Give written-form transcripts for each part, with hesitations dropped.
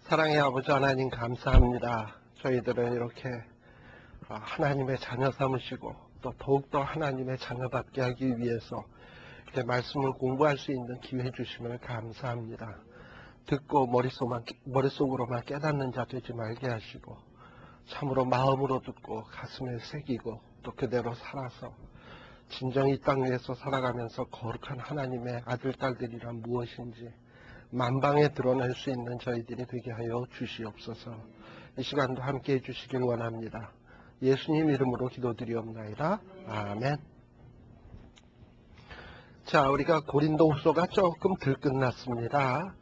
사랑의 아버지 하나님 감사합니다. 저희들은 이렇게 하나님의 자녀 삼으시고 또 더욱더 하나님의 자녀답게 하기 위해서 이렇게 말씀을 공부할 수 있는 기회 주심을 감사합니다. 듣고 머릿속으로만 깨닫는 자 되지 말게 하시고 참으로 마음으로 듣고 가슴에 새기고 또 그대로 살아서 진정 이 땅 위에서 살아가면서 거룩한 하나님의 아들, 딸들이란 무엇인지 만방에 드러낼 수 있는 저희들이 되게 하여 주시옵소서. 이 시간도 함께 해주시길 원합니다. 예수님 이름으로 기도드리옵나이다. 아멘. 자, 우리가 고린도후서가 조금 덜 끝났습니다.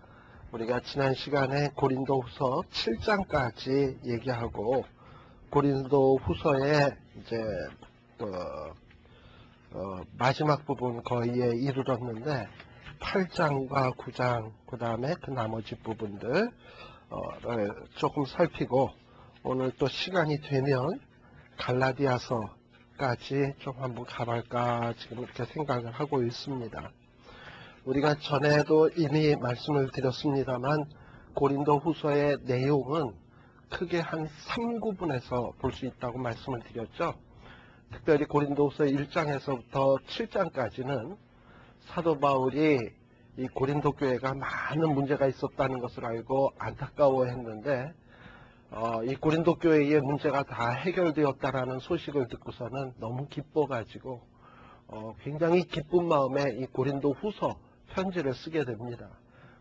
우리가 지난 시간에 고린도후서 7장까지 얘기하고 고린도후서의 이제 마지막 부분 거의에 이르렀는데 8장과 9장 그 다음에 그 나머지 부분들 조금 살피고 오늘 또 시간이 되면 갈라디아서까지 좀 한번 가볼까 지금 이렇게 생각을 하고 있습니다. 우리가 전에도 이미 말씀을 드렸습니다만 고린도 후서의 내용은 크게 한 3구분에서 볼 수 있다고 말씀을 드렸죠. 특별히 고린도 후서 1장에서부터 7장까지는 사도 바울이 이 고린도 교회가 많은 문제가 있었다는 것을 알고 안타까워했는데 이 고린도 교회의 문제가 다 해결되었다라는 소식을 듣고서는 너무 기뻐가지고 굉장히 기쁜 마음에 이 고린도 후서 편지를 쓰게 됩니다.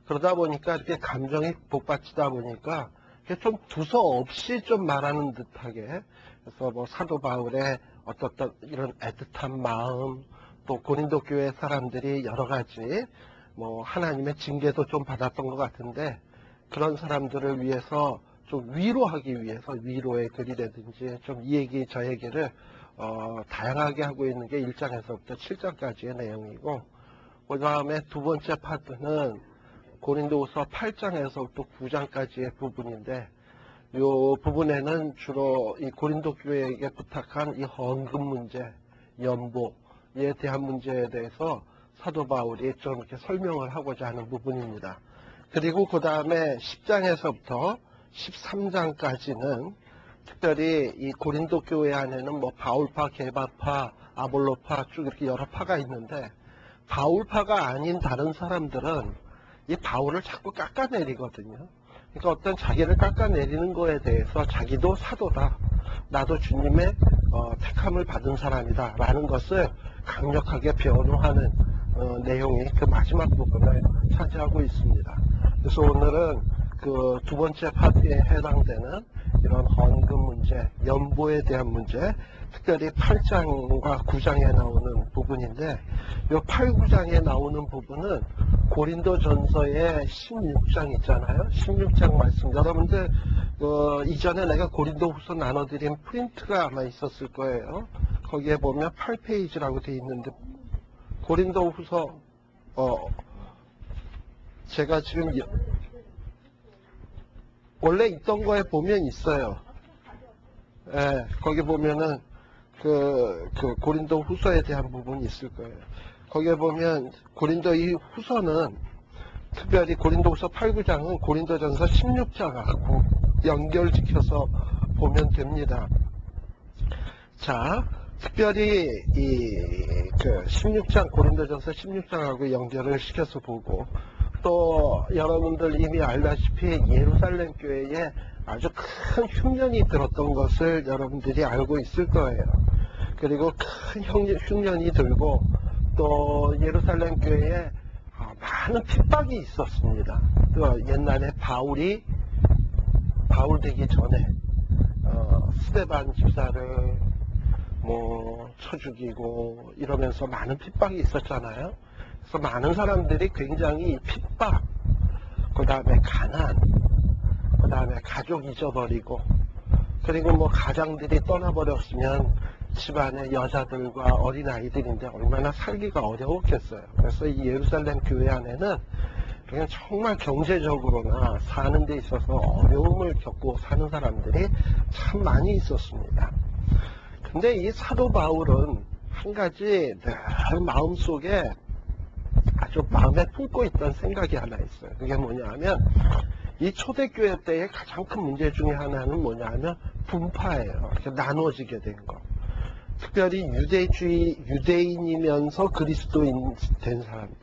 그러다 보니까 이렇게 감정이 복받치다 보니까 좀 두서없이 좀 말하는 듯하게 그래서 뭐 사도 바울의 어떤 이런 애틋한 마음 또 고린도 교회 사람들이 여러 가지 뭐 하나님의 징계도 좀 받았던 것 같은데 그런 사람들을 위해서 좀 위로하기 위해서 위로의 글이라든지 좀 이 얘기 저 얘기를 다양하게 하고 있는 게 1장에서부터 7장까지의 내용이고 그 다음에 두 번째 파트는 고린도후서 8장에서부터 9장까지의 부분인데 이 부분에는 주로 이 고린도 교회에게 부탁한 이 헌금 문제, 연보에 대한 문제에 대해서 사도 바울이 좀 이렇게 설명을 하고자 하는 부분입니다. 그리고 그 다음에 10장에서부터 13장까지는 특별히 이 고린도 교회 안에는 뭐 바울파, 게바파, 아볼로파 쭉 이렇게 여러 파가 있는데 바울파가 아닌 다른 사람들은 이 바울을 자꾸 깎아내리거든요. 그러니까 어떤 자기를 깎아내리는 거에 대해서 자기도 사도다. 나도 주님의 택함을 받은 사람이다. 라는 것을 강력하게 변호하는 내용이 그 마지막 부분을 차지하고 있습니다. 그래서 오늘은 그 두 번째 파트에 해당되는 이런 헌금 문제, 연보에 대한 문제, 특별히 8장과 9장에 나오는 부분인데 이 8, 9장에 나오는 부분은 고린도전서의 16장 있잖아요. 16장 말씀. 여러분들 이전에 내가 고린도후서 나눠드린 프린트가 아마 있었을 거예요. 거기에 보면 8페이지라고 되어 있는데 고린도후서 제가 지금 원래 있던 거에 보면 있어요. 예, 거기 보면은 그 고린도 후서에 대한 부분이 있을 거예요. 거기에 보면 고린도 이 후서는 특별히 고린도 후서 8, 9장은 고린도전서 16장하고 연결시켜서 보면 됩니다. 자, 특별히 그 16장 고린도전서 16장하고 연결을 시켜서 보고 또 여러분들 이미 알다시피 예루살렘 교회에 아주 큰 흉년이 들었던 것을 여러분들이 알고 있을 거예요. 그리고 큰 흉년이 들고 또 예루살렘 교회에 많은 핍박이 있었습니다. 또 옛날에 바울 되기 전에 스데반 집사를 뭐 쳐 죽이고 이러면서 많은 핍박이 있었잖아요. 그래서 많은 사람들이 굉장히 핍박, 그 다음에 가난, 그 다음에 가족 잊어버리고 그리고 뭐 가장들이 떠나버렸으면 집안의 여자들과 어린아이들인데 얼마나 살기가 어려웠겠어요. 그래서 이 예루살렘 교회 안에는 그냥 정말 경제적으로나 사는 데 있어서 어려움을 겪고 사는 사람들이 참 많이 있었습니다. 근데 이 사도 바울은 한 가지 늘 마음속에 아주 마음에 품고 있던 생각이 하나 있어요. 그게 뭐냐 하면 이 초대교회 때의 가장 큰 문제 중에 하나는 뭐냐면 분파예요. 이렇게 나눠지게 된 거. 특별히 유대인이면서 그리스도인 된 사람들,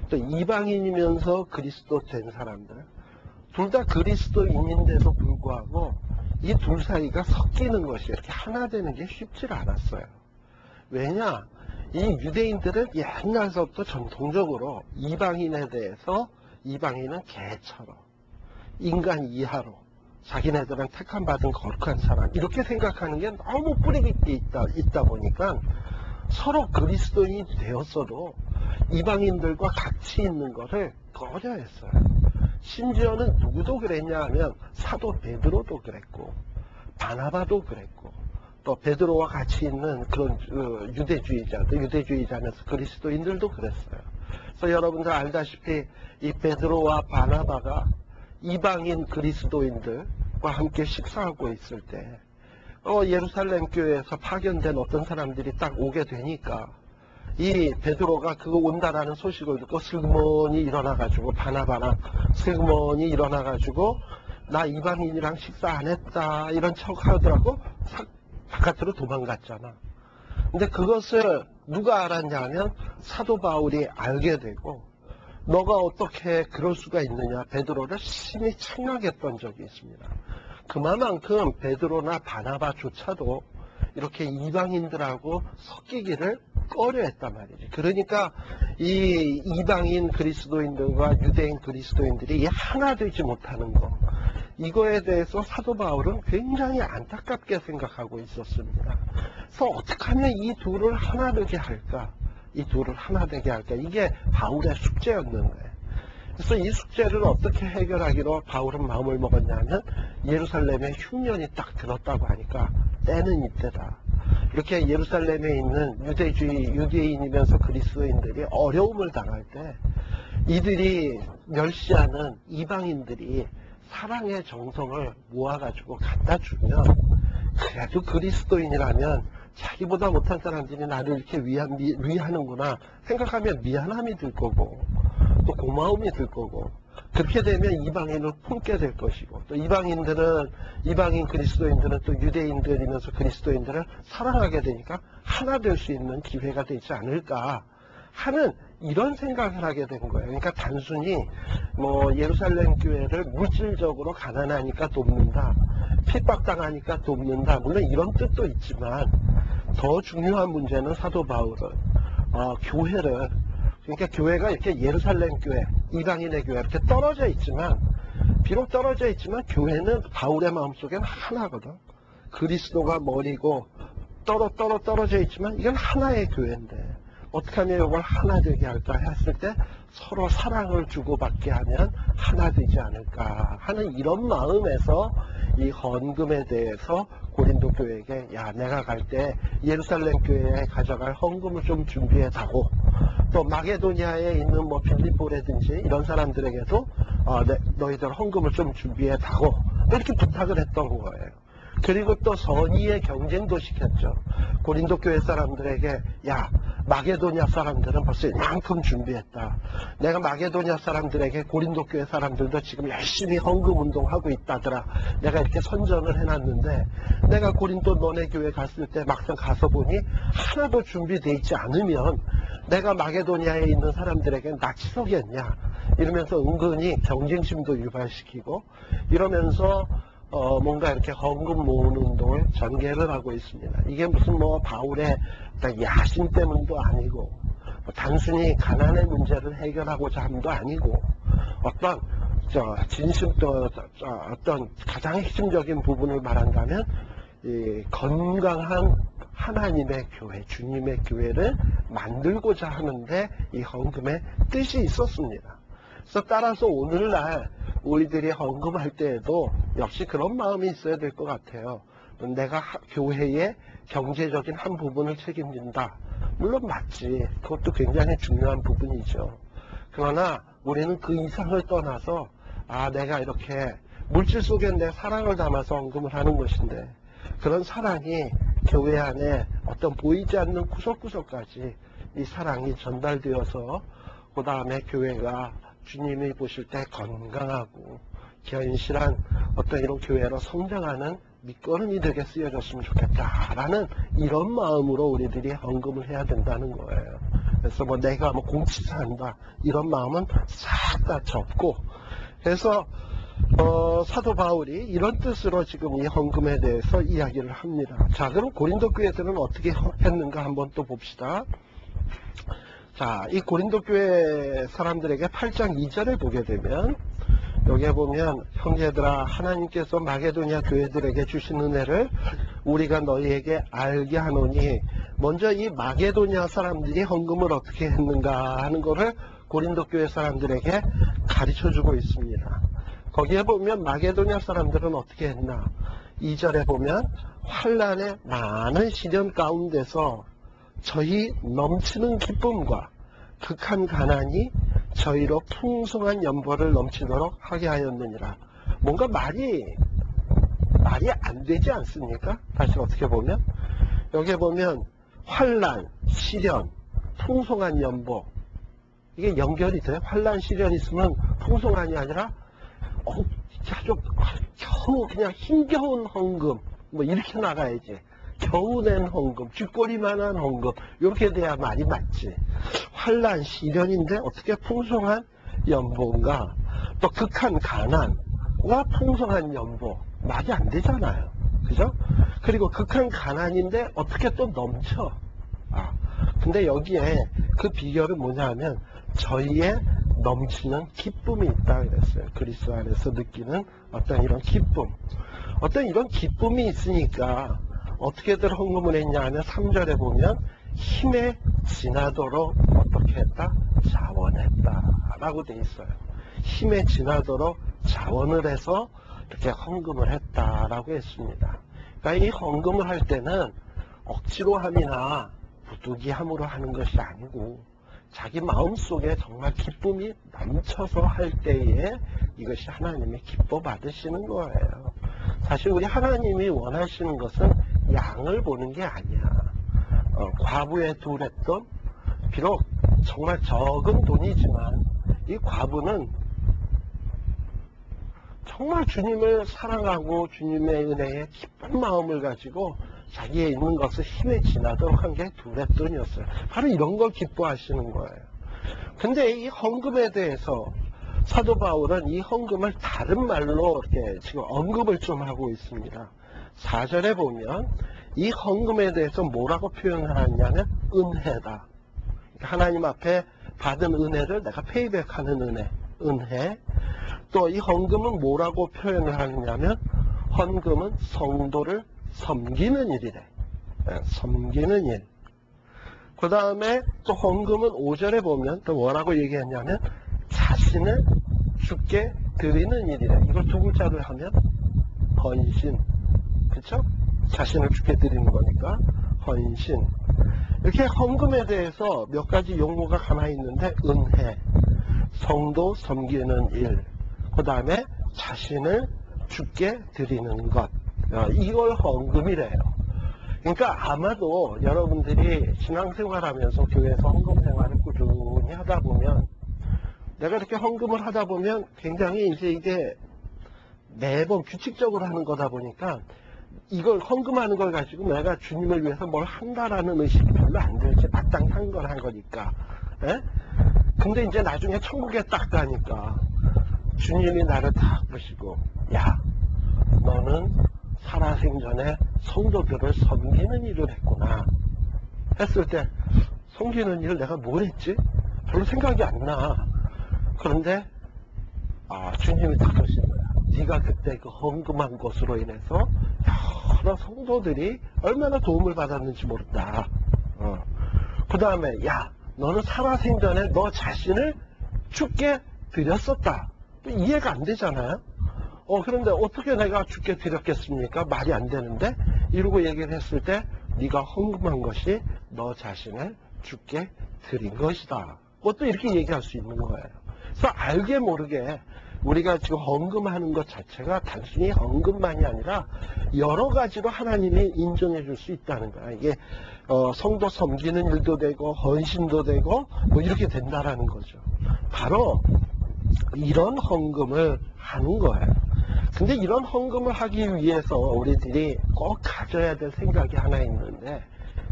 또 이방인이면서 그리스도 된 사람들, 둘 다 그리스도인인데도 불구하고 이 둘 사이가 섞이는 것이 이렇게 하나 되는 게 쉽지 않았어요. 왜냐? 이 유대인들은 옛날서부터 전통적으로 이방인에 대해서 이방인은 개처럼 인간 이하로 자기네들은 택함 받은 거룩한 사람 이렇게 생각하는 게 너무 뿌리 깊게 있다 보니까 서로 그리스도인이 되었어도 이방인들과 같이 있는 것을 꺼려했어요. 심지어는 누구도 그랬냐 하면 사도 베드로도 그랬고 바나바도 그랬고 또 베드로와 같이 있는 그런 유대주의자면서 그리스도인들도 그랬어요. 그래서 여러분들 알다시피 이 베드로와 바나바가 이방인 그리스도인들과 함께 식사하고 있을 때 예루살렘 교회에서 파견된 어떤 사람들이 딱 오게 되니까 이 베드로가 그거 온다라는 소식을 듣고 슬그머니 일어나가지고 바나바랑 슬그머니 일어나가지고 나 이방인이랑 식사 안 했다 이런 척 하더라고 바깥으로 도망갔잖아. 근데 그것을 누가 알았냐면 사도 바울이 알게 되고 너가 어떻게 그럴 수가 있느냐 베드로를 심히 책망했던 적이 있습니다. 그만큼 베드로나 바나바조차도 이렇게 이방인들하고 섞이기를 꺼려했단 말이지. 그러니까 이 이방인 그리스도인들과 유대인 그리스도인들이 하나 되지 못하는 거, 이거에 대해서 사도 바울은 굉장히 안타깝게 생각하고 있었습니다. 그래서 어떻게 하면 이 둘을 하나 되게 할까? 이 둘을 하나 되게 할까? 이게 바울의 숙제였는데, 그래서 이 숙제를 어떻게 해결하기로 바울은 마음을 먹었냐면 예루살렘에 흉년이 딱 들었다고 하니까 때는 이때다. 이렇게 예루살렘에 있는 유대인이면서 그리스도인들이 어려움을 당할 때 이들이 멸시하는 이방인들이 사랑의 정성을 모아가지고 갖다 주면 그래도 그리스도인이라면 자기보다 못한 사람들이 나를 이렇게 위하는구나 생각하면 미안함이 들 거고 또 고마움이 들 거고 그렇게 되면 이방인을 품게 될 것이고 또 이방인 그리스도인들은 또 유대인들이면서 그리스도인들을 사랑하게 되니까 하나 될 수 있는 기회가 되지 않을까 하는 이런 생각을 하게 된 거예요. 그러니까 단순히 예루살렘 교회를 물질적으로 가난하니까 돕는다, 핍박당하니까 돕는다, 물론 이런 뜻도 있지만 더 중요한 문제는 사도 바울은 교회를, 그러니까 교회가 이렇게 예루살렘 교회, 이방인의 교회 이렇게 떨어져 있지만, 비록 떨어져 있지만 교회는 바울의 마음속에는 하나거든. 그리스도가 머리고 떨어져 있지만 이건 하나의 교회인데 어떻게 하면 이걸 하나 되게 할까 했을 때 서로 사랑을 주고받게 하면 하나 되지 않을까 하는 이런 마음에서 이 헌금에 대해서 고린도 교회에게 내가 갈 때 예루살렘 교회에 가져갈 헌금을 좀 준비해 다고 또 마게도니아에 있는 빌립보라든지 이런 사람들에게도 너희들 헌금을 좀 준비해 다고 이렇게 부탁을 했던 거예요. 그리고 또 선의의 경쟁도 시켰죠. 고린도 교회 사람들에게 마게도냐 사람들은 벌써 이만큼 준비했다. 내가 마게도냐 사람들에게 고린도 교회 사람들도 지금 열심히 헌금 운동하고 있다더라. 내가 이렇게 선전을 해놨는데 내가 고린도 너네 교회 갔을 때 막상 가서 보니 하나도 준비되어 있지 않으면 내가 마게도냐에 있는 사람들에게 낯서겠냐 이러면서 은근히 경쟁심도 유발시키고 이러면서 뭔가 이렇게 헌금 모으는 운동을 전개를 하고 있습니다. 이게 무슨 바울의 야심 때문도 아니고 단순히 가난의 문제를 해결하고자 함도 아니고 어떤 어떤 가장 핵심적인 부분을 말한다면 이 건강한 하나님의 교회, 주님의 교회를 만들고자 하는데 이 헌금의 뜻이 있었습니다. 그래서 따라서 오늘날 우리들이 헌금할 때에도 역시 그런 마음이 있어야 될 것 같아요. 내가 교회의 경제적인 한 부분을 책임진다. 물론 맞지. 그것도 굉장히 중요한 부분이죠. 그러나 우리는 그 이상을 떠나서 내가 이렇게 물질 속에 내 사랑을 담아서 헌금을 하는 것인데 그런 사랑이 교회 안에 어떤 보이지 않는 구석구석까지 이 사랑이 전달되어서 그 다음에 교회가 주님이 보실 때 건강하고 견실한 어떤 이런 교회로 성장하는 밑거름이 되게 쓰여졌으면 좋겠다라는 이런 마음으로 우리들이 헌금을 해야 된다는 거예요. 그래서 뭐 내가 뭐 공치사한다 이런 마음은 싹 다 접고, 그래서 사도 바울이 이런 뜻으로 지금 이 헌금에 대해서 이야기를 합니다. 자, 그럼 고린도 교회들은 어떻게 했는가 한번 또 봅시다. 자, 이 고린도 교회 사람들에게 8장 2절에 보게 되면, 여기에 보면 형제들아 하나님께서 마게도냐 교회들에게 주신 은혜를 우리가 너희에게 알게 하노니, 먼저 이 마게도냐 사람들이 헌금을 어떻게 했는가 하는 것을 고린도 교회 사람들에게 가르쳐주고 있습니다. 거기에 보면 마게도냐 사람들은 어떻게 했나, 2절에 보면 환난의 많은 시련 가운데서 저희 넘치는 기쁨과 극한 가난이 저희로 풍성한 연보를 넘치도록 하게 하였느니라. 뭔가 말이 안 되지 않습니까? 다시 어떻게 보면 여기에 보면 환난, 시련, 풍성한 연보, 이게 연결이 돼요. 환난, 시련 있으면 풍성한이 아니라 겨우 그냥 힘겨운 헌금 뭐 이렇게 나가야지. 겨우 낸 헌금, 쥐꼬리만한 헌금, 이렇게 돼야 말이 맞지. 환난, 시련인데 어떻게 풍성한 연보인가? 또 극한 가난과 풍성한 연보, 말이 안 되잖아요. 그죠? 그리고 극한 가난인데 어떻게 또 넘쳐. 근데 여기에 그 비결은 뭐냐 하면 저희의 넘치는 기쁨이 있다 그랬어요. 그리스도 안에서 느끼는 어떤 이런 기쁨, 어떤 이런 기쁨이 있으니까 어떻게들 헌금을 했냐 하면 3절에 보면 힘에 지나도록 어떻게 했다? 자원했다 라고 돼 있어요. 힘에 지나도록 자원을 해서 이렇게 헌금을 했다라고 했습니다. 그러니까 이 헌금을 할 때는 억지로 함이나 부득이함으로 하는 것이 아니고 자기 마음속에 정말 기쁨이 넘쳐서 할 때에 이것이 하나님이 기뻐 받으시는 거예요. 사실 우리 하나님이 원하시는 것은 양을 보는 게 아니야. 과부의 둘했던, 비록 정말 적은 돈이지만 이 과부는 정말 주님을 사랑하고 주님의 은혜에 기쁜 마음을 가지고 자기의 있는 것을 힘에 지나도록 한 게 둘했돈이었어요. 바로 이런 걸 기뻐하시는 거예요. 근데 이 헌금에 대해서 사도 바울은 이 헌금을 다른 말로 이렇게 지금 언급을 좀 하고 있습니다. 4절에 보면 이 헌금에 대해서 뭐라고 표현을 하냐면 은혜다. 하나님 앞에 받은 은혜를 내가 페이백하는 은혜. 또 이 헌금은 뭐라고 표현을 하느냐면 헌금은 성도를 섬기는 일이래. 섬기는 일. 그 다음에 또 헌금은 5절에 보면 또 뭐라고 얘기했냐면 자신을 주께 드리는 일이래. 이걸 두 글자로 하면 헌신. 그쵸? 자신을 주께 드리는 거니까 헌신. 이렇게 헌금에 대해서 몇 가지 용어가 가만히 있는데 은혜, 성도 섬기는 일, 그 다음에 자신을 주께 드리는 것, 이걸 헌금이래요. 그러니까 아마도 여러분들이 신앙생활하면서 교회에서 헌금 생활을 꾸준히 하다 보면, 내가 이렇게 헌금을 하다 보면 굉장히 이제 이게 매번 규칙적으로 하는 거다 보니까 이걸 헌금하는 걸 가지고 내가 주님을 위해서 뭘 한다라는 의식이 별로 안 들지. 마땅히 한 걸 한 거니까. 에? 근데 이제 나중에 천국에 딱 가니까 주님이 나를 딱 보시고, 야, 너는 살아생전에 성도들을 섬기는 일을 했구나 했을 때, 섬기는 일을 내가 뭘 했지? 별로 생각이 안 나. 그런데 주님이 딱 보시는 거야. 네가 그때 그 헌금한 것으로 인해서 여러 성도들이 얼마나 도움을 받았는지 모른다. 그 다음에 야, 너는 살아생전에 너 자신을 주께 드렸었다. 이해가 안 되잖아요. 그런데 어떻게 내가 주께 드렸겠습니까? 말이 안 되는데, 이러고 얘기를 했을 때 네가 헌금한 것이 너 자신을 주께 드린 것이다. 그것도 이렇게 얘기할 수 있는 거예요. 그래서 알게 모르게 우리가 지금 헌금하는 것 자체가 단순히 헌금만이 아니라 여러 가지로 하나님이 인정해 줄 수 있다는 거야. 이게 성도 섬기는 일도 되고 헌신도 되고 뭐 이렇게 된다라는 거죠. 바로 이런 헌금을 하는 거예요. 근데 이런 헌금을 하기 위해서 우리들이 꼭 가져야 될 생각이 하나 있는데,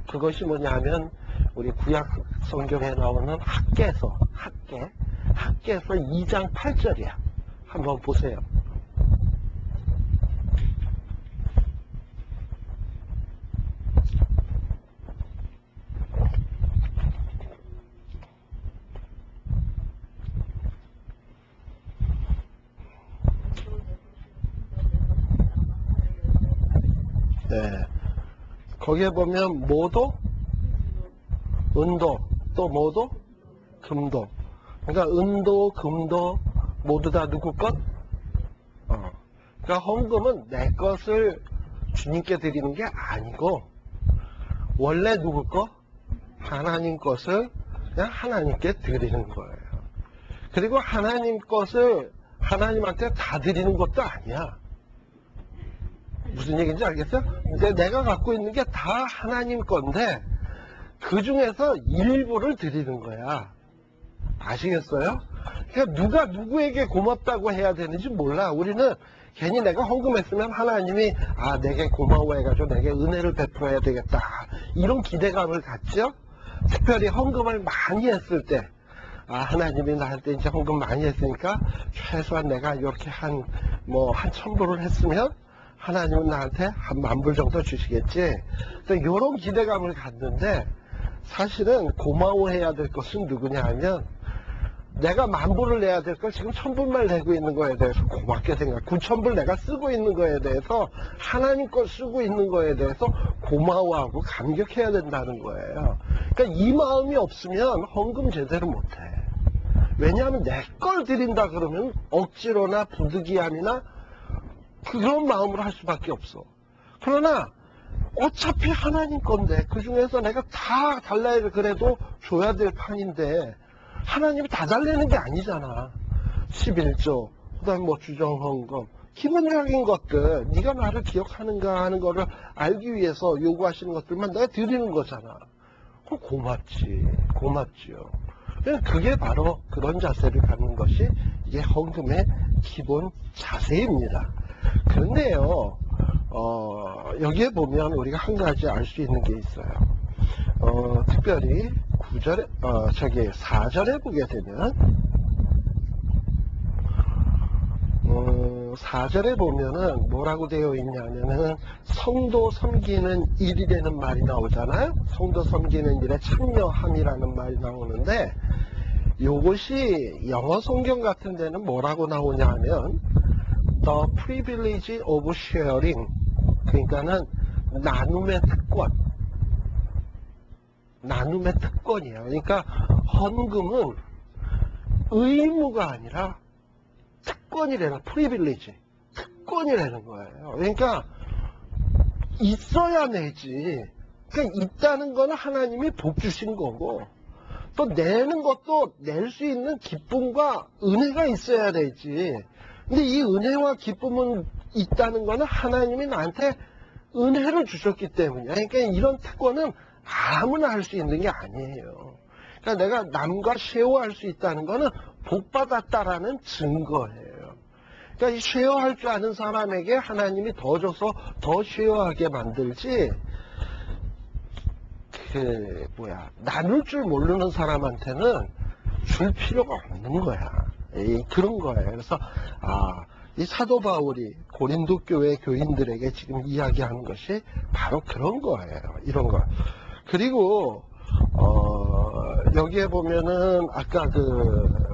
그것이 뭐냐면 우리 구약 성경에 나오는 학개서 2장 8절이야. 한번 보세요. 네. 거기에 보면 모도, 은도, 또 모도, 금도. 그러니까 은도, 금도 모두 다 누구 것? 그러니까 헌금은 내 것을 주님께 드리는 게 아니고 원래 누구 것? 하나님 것을 그냥 하나님께 드리는 거예요. 그리고 하나님 것을 하나님한테 다 드리는 것도 아니야. 무슨 얘기인지 알겠어요? 근데 내가 갖고 있는 게 다 하나님 건데 그 중에서 일부를 드리는 거야. 아시겠어요? 그러니까 누가 누구에게 고맙다고 해야 되는지 몰라. 우리는 괜히 내가 헌금했으면 하나님이 내게 고마워해가지고 내게 은혜를 베풀어야 되겠다, 이런 기대감을 갖죠. 특별히 헌금을 많이 했을 때 하나님이 나한테 이제 헌금 많이 했으니까 최소한 내가 이렇게 한 1,000불을 했으면 하나님은 나한테 한 10,000불 정도 주시겠지. 이런 기대감을 갖는데, 사실은 고마워해야 될 것은 누구냐 하면, 내가 10,000불을 내야 될 걸 지금 1,000불만 내고 있는 거에 대해서 고맙게 9,000불 내가 쓰고 있는 거에 대해서, 하나님 걸 쓰고 있는 거에 대해서 고마워하고 감격해야 된다는 거예요. 그러니까 이 마음이 없으면 헌금 제대로 못해. 왜냐하면 내 걸 드린다 그러면 억지로나 부득이함이나 그런 마음으로 할 수밖에 없어. 그러나 어차피 하나님 건데 그 중에서 내가 다 달라야 그래도 줘야 될 판인데, 하나님이 다 달래는 게 아니잖아. 11조, 그 다음에 주정헌금, 기본적인 것들, 네가 나를 기억하는가 하는 거를 알기 위해서 요구하시는 것들만 내가 드리는 거잖아. 그럼 고맙지요. 그게 바로 그런 자세를 갖는 것이 이게 헌금의 기본 자세입니다. 그런데요, 여기에 보면 우리가 한 가지 알 수 있는 게 있어요. 특별히 4절에 보게 되면, 4절에 보면은 뭐라고 되어 있냐면은 성도 섬기는 일이라는 말이 나오잖아요. 성도 섬기는 일에 참여함이라는 말이 나오는데, 요것이 영어 성경 같은 데는 뭐라고 나오냐 하면 The privilege of sharing, 그러니까는 나눔의 특권이에요. 그러니까 헌금은 의무가 아니라 특권이라는, 프리빌리지, 특권이라는 거예요. 그러니까 있어야 내지. 그러니까 있다는 거는 하나님이 복 주신 거고, 또 내는 것도 낼 수 있는 기쁨과 은혜가 있어야 되지. 근데 이 은혜와 기쁨은 있다는 거는 하나님이 나한테 은혜를 주셨기 때문이야. 그러니까 이런 특권은 아무나 할 수 있는 게 아니에요. 그러니까 내가 남과 쉐어할 수 있다는 거는 복받았다라는 증거예요. 그러니까 이 쉐어할 줄 아는 사람에게 하나님이 더 줘서 더 쉐어하게 만들지, 나눌 줄 모르는 사람한테는 줄 필요가 없는 거야. 그런 거예요. 그래서 이 사도 바울이 고린도 교회 교인들에게 지금 이야기하는 것이 바로 그런 거예요. 이런 거. 그리고 여기에 보면은 아까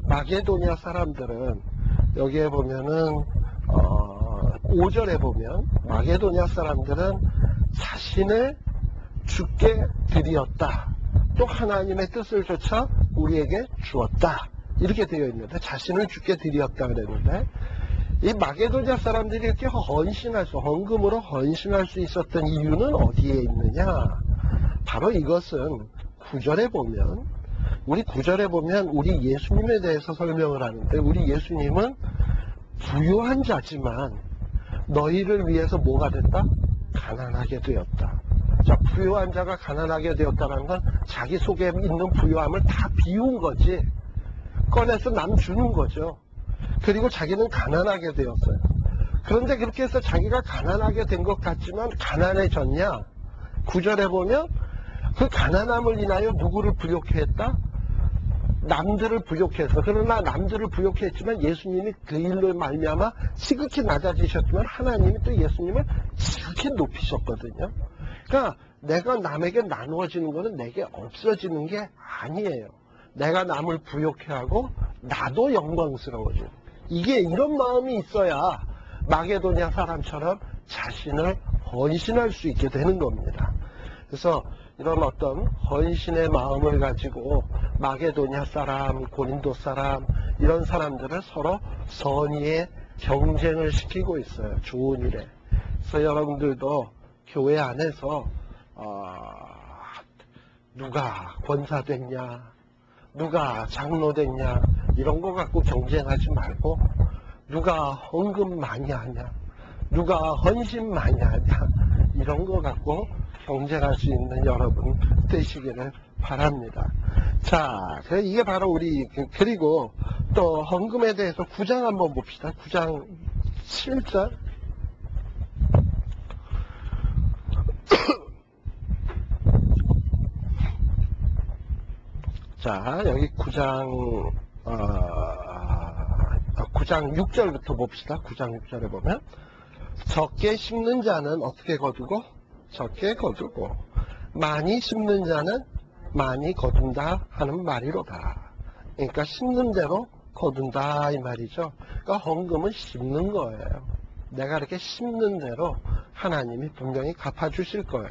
마게도냐 사람들은, 여기에 보면은 5절에 보면 마게도냐 사람들은 자신을 주께 드리었다, 또 하나님의 뜻을 쫓아 우리에게 주었다, 이렇게 되어 있는데, 자신을 주께 드리었다 그랬는데, 이 마게도냐 사람들이 이렇게 헌금으로 헌신할 수 있었던 이유는 어디에 있느냐? 바로 이것은 9절에 보면, 우리 예수님에 대해서 설명을 하는데, 우리 예수님은 부유한 자지만 너희를 위해서 뭐가 됐다? 가난하게 되었다. 자, 부유한 자가 가난하게 되었다는 건 자기 속에 있는 부유함을 다 비운 거지, 꺼내서 남 주는 거죠. 그리고 자기는 가난하게 되었어요. 그런데 그렇게 해서 자기가 가난하게 된 것 같지만 가난해졌냐? 9절에 보면 그 가난함을 인하여 누구를 부욕해 했다? 남들을 부욕해서. 그러나 남들을 부욕해 했지만 예수님이 그 일로 말미암아 지극히 낮아지셨지만 하나님이 또 예수님을 지극히 높이셨거든요. 그러니까 내가 남에게 나누어지는 것은 내게 없어지는 게 아니에요. 내가 남을 부욕해 하고 나도 영광스러워지는, 이게 이런 마음이 있어야 마게도냐 사람처럼 자신을 헌신할 수 있게 되는 겁니다. 그래서 이런 어떤 헌신의 마음을 가지고 마게도냐 사람, 고린도 사람, 이런 사람들을 서로 선의의 경쟁을 시키고 있어요. 좋은 일에. 그래서 여러분들도 교회 안에서 누가 권사 됐냐, 누가 장로 됐냐, 이런 거 갖고 경쟁하지 말고 누가 헌금 많이 하냐, 누가 헌신 많이 하냐, 이런 거 갖고 경쟁할 수 있는 여러분 되시기를 바랍니다. 자, 이게 바로 우리, 그리고 또 헌금에 대해서 9장 한번 봅시다. 9장 7절. 자, 여기 9장 6절부터 봅시다. 9장 6절에 보면 적게 심는 자는 어떻게 거두고? 적게 거두고, 많이 심는 자는 많이 거둔다 하는 말이로다. 그러니까 심는 대로 거둔다 이 말이죠. 그러니까 헌금은 심는 거예요. 내가 이렇게 심는 대로 하나님이 분명히 갚아주실 거예요.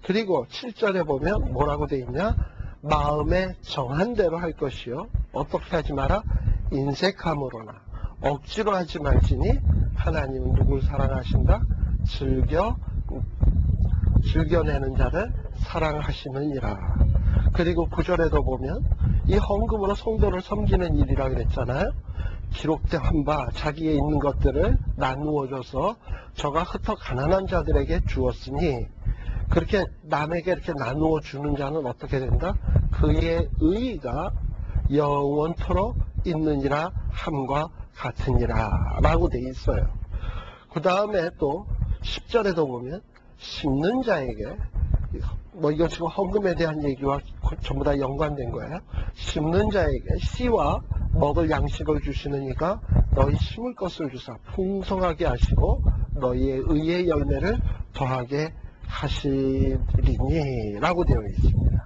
그리고 7절에 보면 뭐라고 돼 있냐? 마음에 정한 대로 할 것이요, 어떻게 하지 마라? 인색함으로나 억지로 하지 말지니 하나님은 누굴 사랑하신다? 즐겨내는 자를 사랑하시느니라. 그리고 9절에도 보면 이 헌금으로 성도를 섬기는 일이라 그랬잖아요. 기록된 바 자기의 있는 것들을 나누어줘서 저가 흩어 가난한 자들에게 주었으니, 그렇게 남에게 이렇게 나누어 주는 자는 어떻게 된다? 그의 의의가 영원토록 있느니라 함과 같으니라 라고 돼 있어요. 그 다음에 또 10절에도 보면 심는 자에게, 이건 지금 헌금에 대한 얘기와 전부 다 연관된 거예요. 심는 자에게 씨와 먹을 양식을 주시는 이가 너희 심을 것을 주사 풍성하게 하시고 너희의 의의 열매를 더하게 하시리니 라고 되어 있습니다.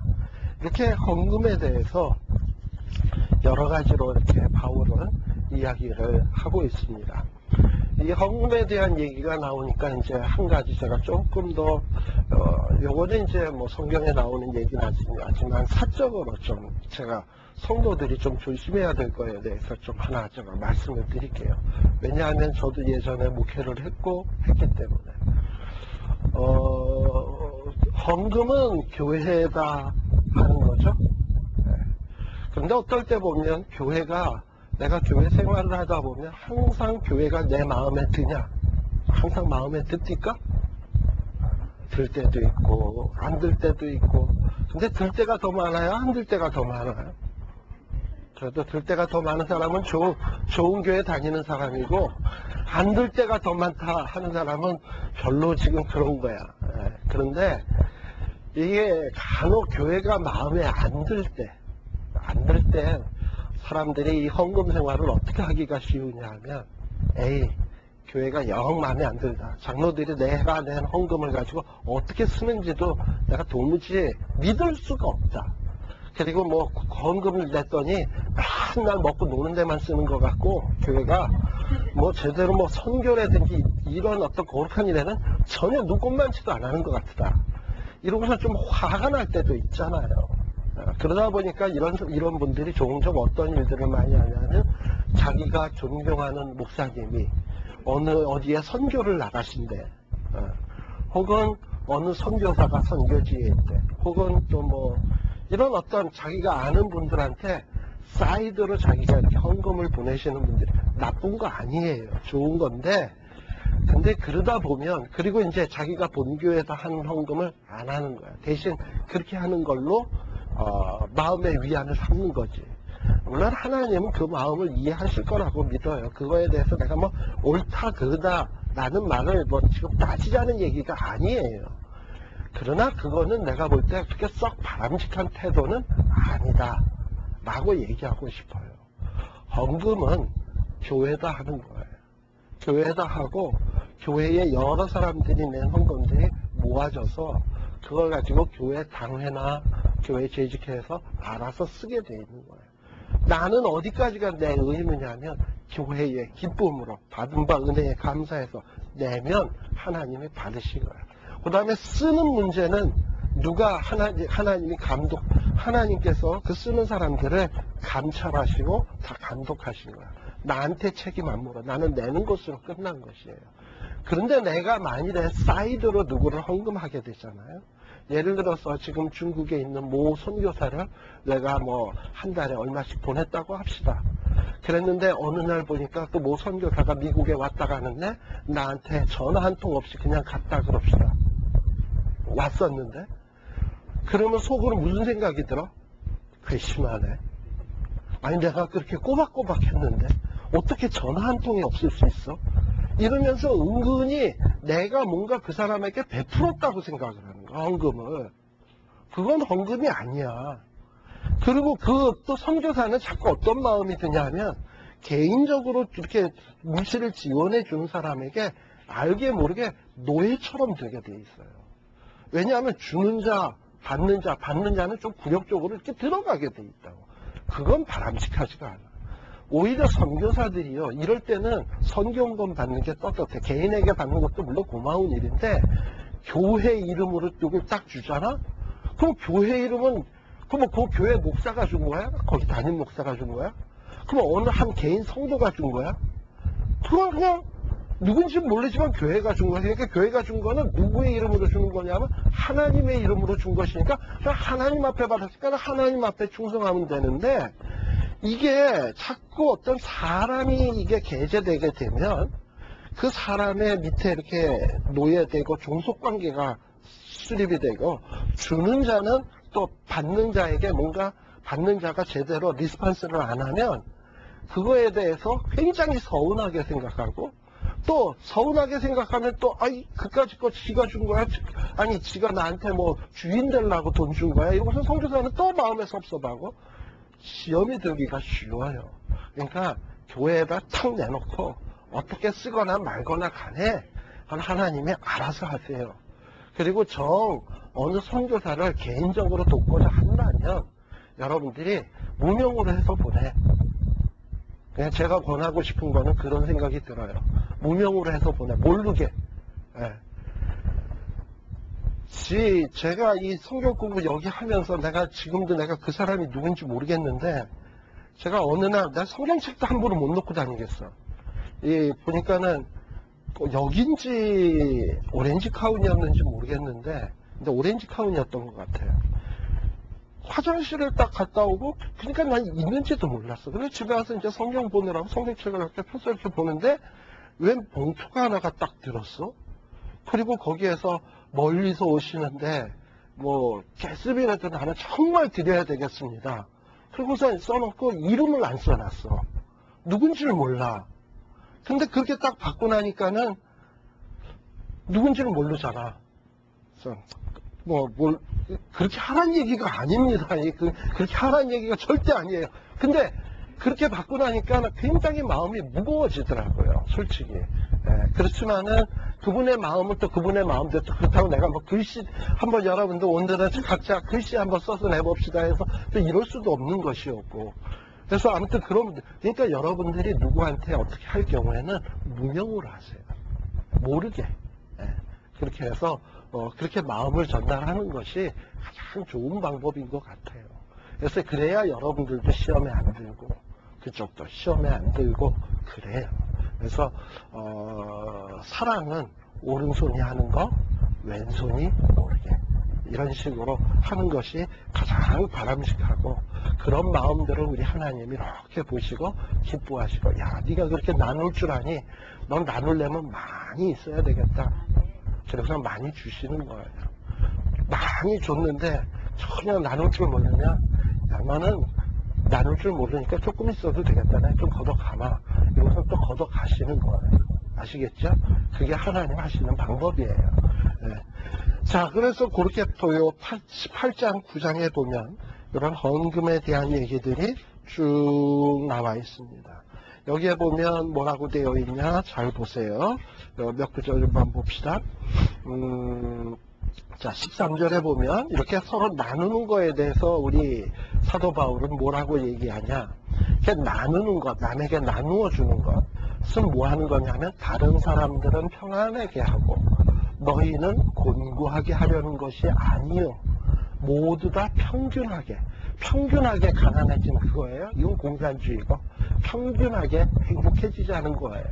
이렇게 헌금에 대해서 여러 가지로 이렇게 바울은 이야기를 하고 있습니다. 이 헌금에 대한 얘기가 나오니까 이제 한 가지 제가 조금 더 요거는 이제 뭐 성경에 나오는 얘기는 아니지만 사적으로 좀 제가 성도들이 좀 조심해야 될 거에 대해서 좀 하나 제가 말씀을 드릴게요. 왜냐하면 저도 예전에 목회를 했기 때문에 헌금은 교회에다 하는 거죠. 그런데 어떨 때 보면 내가 교회 생활을 하다 보면 항상 교회가 내 마음에 드냐? 항상 마음에 듭니까? 들 때도 있고 안 들 때도 있고. 근데 들 때가 더 많아요? 안 들 때가 더 많아요? 그래도 들 때가 더 많은 사람은 좋은 교회 다니는 사람이고, 안 들 때가 더 많다 하는 사람은 별로 지금 그런 거야. 그런데 이게 간혹 교회가 마음에 안 들 때 사람들이 이 헌금 생활을 어떻게 하기가 쉬우냐 하면, 교회가 영 마음에 안 들다. 장로들이 내가 낸 헌금을 가지고 어떻게 쓰는지도 내가 도무지 믿을 수가 없다. 그리고 뭐 헌금을 냈더니 맨날 먹고 노는 데만 쓰는 것 같고, 교회가 뭐 제대로 뭐 선교라든지 이런 어떤 거룩한 일에는 전혀 눈꼽만치도 안 하는 것 같다. 이러고서 좀 화가 날 때도 있잖아요. 그러다 보니까 이런 분들이 종종 어떤 일들을 많이 하냐면, 자기가 존경하는 목사님이 어디에 선교를 나가신대, 혹은 어느 선교사가 선교지에 있대, 혹은 또 뭐 이런 어떤 자기가 아는 분들한테 사이드로 자기가 이렇게 헌금을 보내시는 분들이 나쁜 거 아니에요. 좋은 건데, 근데 그러다 보면, 그리고 이제 자기가 본교에서 하는 헌금을 안 하는 거야. 대신 그렇게 하는 걸로 마음의 위안을 삼는 거지. 물론 하나님은 그 마음을 이해하실 거라고 믿어요. 그거에 대해서 내가 뭐 옳다 그르다 라는 말을 뭐 지금 따지자는 얘기가 아니에요. 그러나 그거는 내가 볼 때 그렇게 썩 바람직한 태도는 아니다 라고 얘기하고 싶어요. 헌금은 교회다 하는 거예요. 교회다 하고 교회에 여러 사람들이 낸 헌금들이 모아져서 그걸 가지고 교회 당회나 교회 재직회에서 알아서 쓰게 돼 있는 거예요. 나는 어디까지가 내 의무냐면 교회의 기쁨으로 받은 바 은혜에 감사해서 내면 하나님이 받으신 거예요. 그 다음에 쓰는 문제는 누가 하나님이 하나님께서 그 쓰는 사람들을 감찰하시고 다 감독하신 거야. 나한테 책임 안 물어. 나는 내는 것으로 끝난 것이에요. 그런데 내가 만일에 사이드로 누구를 헌금하게 되잖아요. 예를 들어서 지금 중국에 있는 모 선교사를 내가 뭐 한 달에 얼마씩 보냈다고 합시다. 그랬는데 어느 날 보니까 그 모 선교사가 미국에 왔다 가는데 나한테 전화 한 통 없이 그냥 갔다 그럽시다. 왔었는데 그러면 속으로 무슨 생각이 들어? 괘씸하네. 아니 내가 그렇게 꼬박꼬박 했는데 어떻게 전화 한 통이 없을 수 있어? 이러면서 은근히 내가 뭔가 그 사람에게 베풀었다고 생각을 하는 거야. 헌금을. 그건 헌금이 아니야. 그리고 그 또 선교사는 자꾸 어떤 마음이 드냐면 개인적으로 이렇게 물질을 지원해 주는 사람에게 알게 모르게 노예처럼 되게 돼 있어요. 왜냐하면 주는 자, 받는 자는 좀 굴욕적으로 이렇게 들어가게 돼 있다고. 그건 바람직하지가 않아. 오히려 선교사들이요, 이럴 때는 선교헌금 받는 게 떳떳해. 개인에게 받는 것도 물론 고마운 일인데 교회 이름으로 누굴 딱 주잖아? 그럼 교회 이름은 그럼 그 교회 목사가 준 거야? 거기 담임 목사가 준 거야? 그럼 어느 한 개인 성도가 준 거야? 그냥 누군지 모르지만 교회가 준 거야. 그러니까 교회가 준 거는 누구의 이름으로 주는 거냐면 하나님의 이름으로 준 것이니까 하나님 앞에 받았으니까 하나님 앞에 충성하면 되는데, 이게 자꾸 어떤 사람이 이게 계제되게 되면 그 사람의 밑에 이렇게 노예되고 종속관계가 수립이 되고, 주는 자는 또 받는 자에게 뭔가 받는 자가 제대로 리스판스를 안 하면 그거에 대해서 굉장히 서운하게 생각하고, 또 서운하게 생각하면 또 그까짓 거 지가 준 거야? 아니 지가 나한테 뭐 주인 되려고 돈 준 거야? 이러고서 선교사는 또 마음에 섭섭하고 시험이 들기가 쉬워요. 그러니까 교회에다 탁 내놓고 어떻게 쓰거나 말거나 간에 하나님이 알아서 하세요. 그리고 어느 선교사를 개인적으로 돕고자 한다면 여러분들이 무명으로 해서 보내. 그냥 제가 권하고 싶은 거는 그런 생각이 들어요. 무명으로 해서 보내. 모르게. 예. 제가 이 성경 공부 여기 하면서 지금도 내가 그 사람이 누군지 모르겠는데, 제가 어느 날, 내가 성경책도 함부로 못 놓고 다니겠어. 보니까는 여긴지 오렌지 카운이었는지 모르겠는데, 근데 오렌지 카운이었던 것 같아요. 화장실을 딱 갔다 오고, 그러니까 난 있는지도 몰랐어. 그래서 집에 와서 이제 성경 보느라고 성경책을 이렇게 펴서 이렇게 보는데, 웬 봉투가 하나가 딱 들었어? 그리고 거기에서 멀리서 오시는데, 뭐, 개습이라도 나는 정말 드려야 되겠습니다. 그리고서 써놓고 이름을 안 써놨어. 누군지를 몰라. 근데 그렇게 딱 받고 나니까는 누군지를 모르잖아. 그래서 그렇게 하라는 얘기가 아닙니다. 그렇게 하라는 얘기가 절대 아니에요. 근데 그렇게 받고 나니까 굉장히 마음이 무거워지더라고요. 솔직히. 그렇지만은 그분의 마음은 또 그분의 마음대로, 그렇다고 내가 뭐 글씨 한번 여러분들 오늘은 각자 글씨 한번 써서 내봅시다 해서 또 이럴 수도 없는 것이었고. 그래서 아무튼 그러니까 여러분들이 누구한테 어떻게 할 경우에는 무명으로 하세요. 모르게. 그렇게 해서 그렇게 마음을 전달하는 것이 가장 좋은 방법인 것 같아요. 그래서 그래야 여러분들도 시험에 안 들고 그쪽도 시험에 안 들고 그래요. 그래서 사랑은 오른손이 하는 거 왼손이 모르게, 이런 식으로 하는 것이 가장 바람직하고, 그런 마음들을 우리 하나님이 이렇게 보시고 기뻐하시고, 야 네가 그렇게 나눌 줄 아니? 넌 나눌려면 많이 있어야 되겠다. 그래서 많이 주시는 거예요. 많이 줬는데 전혀 나눌 줄 모르냐? 야, 너는 나눌 줄 모르니까 조금 있어도 되겠다네. 좀 걷어가마. 이것은 또 걷어가시는 거예요. 아시겠죠? 그게 하나님 하시는 방법이에요. 예. 자, 그래서 그렇게 또요 8장, 9장에 보면 이런 헌금에 대한 얘기들이 쭉 나와 있습니다. 여기에 보면 뭐라고 되어 있냐? 잘 보세요. 몇 구절만 봅시다. 자, 13절에 보면 이렇게 서로 나누는 거에 대해서 우리 사도 바울은 뭐라고 얘기하냐? 이렇게 나누는 것, 남에게 나누어 주는 것은 뭐 하는 거냐면 다른 사람들은 평안하게 하고 너희는 곤고하게 하려는 것이 아니요. 모두 다 평균하게 가난해지는 그거예요. 이건 공산주의고 평균하게 행복해지자는 거예요.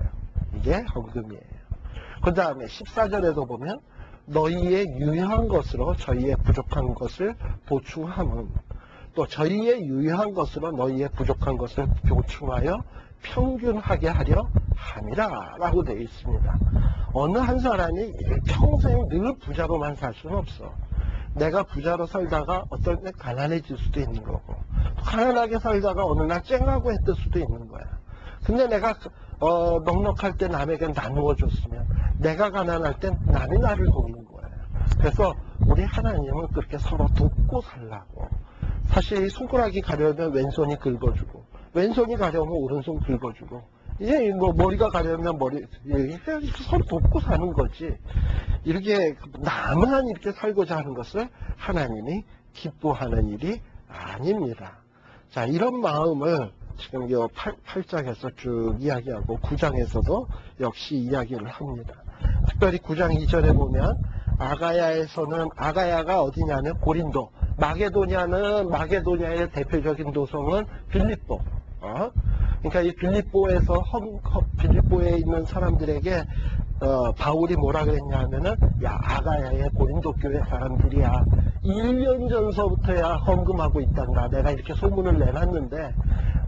이게 헌금이에요. 그 다음에 14절에도 보면 너희의 유효한 것으로 저희의 부족한 것을 보충함은 또 저희의 유효한 것으로 너희의 부족한 것을 보충하여 평균하게 하려 함이라 라고 되어 있습니다. 어느 한 사람이 평생 늘 부자로만 살 수는 없어. 내가 부자로 살다가 어떨 때 가난해질 수도 있는 거고 가난하게 살다가 어느 날 쨍하고 했을 수도 있는 거야. 근데 내가 넉넉할 때 남에게 나누어 줬으면 내가 가난할 땐 남이 나를 돕는 거예요. 그래서 우리 하나님은 그렇게 서로 돕고 살라고. 사실 손가락이 가려면 왼손이 긁어주고 왼손이 가려면 오른손 긁어주고 이제 뭐 머리가 가려면 머리 서로 돕고 사는 거지. 이렇게 나만 이렇게 살고자 하는 것을 하나님이 기뻐하는 일이 아닙니다. 자, 이런 마음을 지금 이 8장에서 쭉 이야기하고 9장에서도 역시 이야기를 합니다. 특별히 9장 2절에 보면 아가야에서는 아가야가 어디냐면 고린도, 마게도냐의 대표적인 도성은 빌립보. 그러니까 이 빌립보에서 빌립보에 있는 사람들에게 바울이 뭐라 그랬냐 하면은 야 아가야의 고린도 교회 사람들이야 1년 전서부터야 헌금하고 있단다. 내가 이렇게 소문을 내놨는데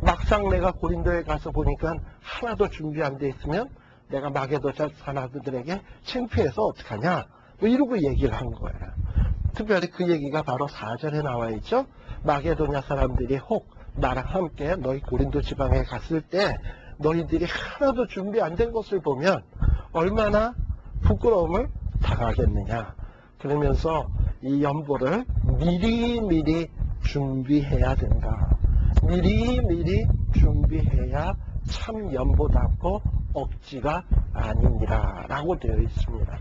막상 내가 고린도에 가서 보니까 하나도 준비 안 돼 있으면 내가 마게도 사람들에게 창피해서 어떡하냐 뭐 이러고 얘기를 한 거예요. 특별히 그 얘기가 바로 4절에 나와 있죠. 마게도냐 사람들이 혹 나랑 함께 너희 고린도 지방에 갔을 때 너희들이 하나도 준비 안 된 것을 보면 얼마나 부끄러움을 당하겠느냐. 그러면서 이 연보를 미리미리 준비해야 된다. 미리미리 준비해야 참 연보답고 억지가 아니니라 라고 되어 있습니다.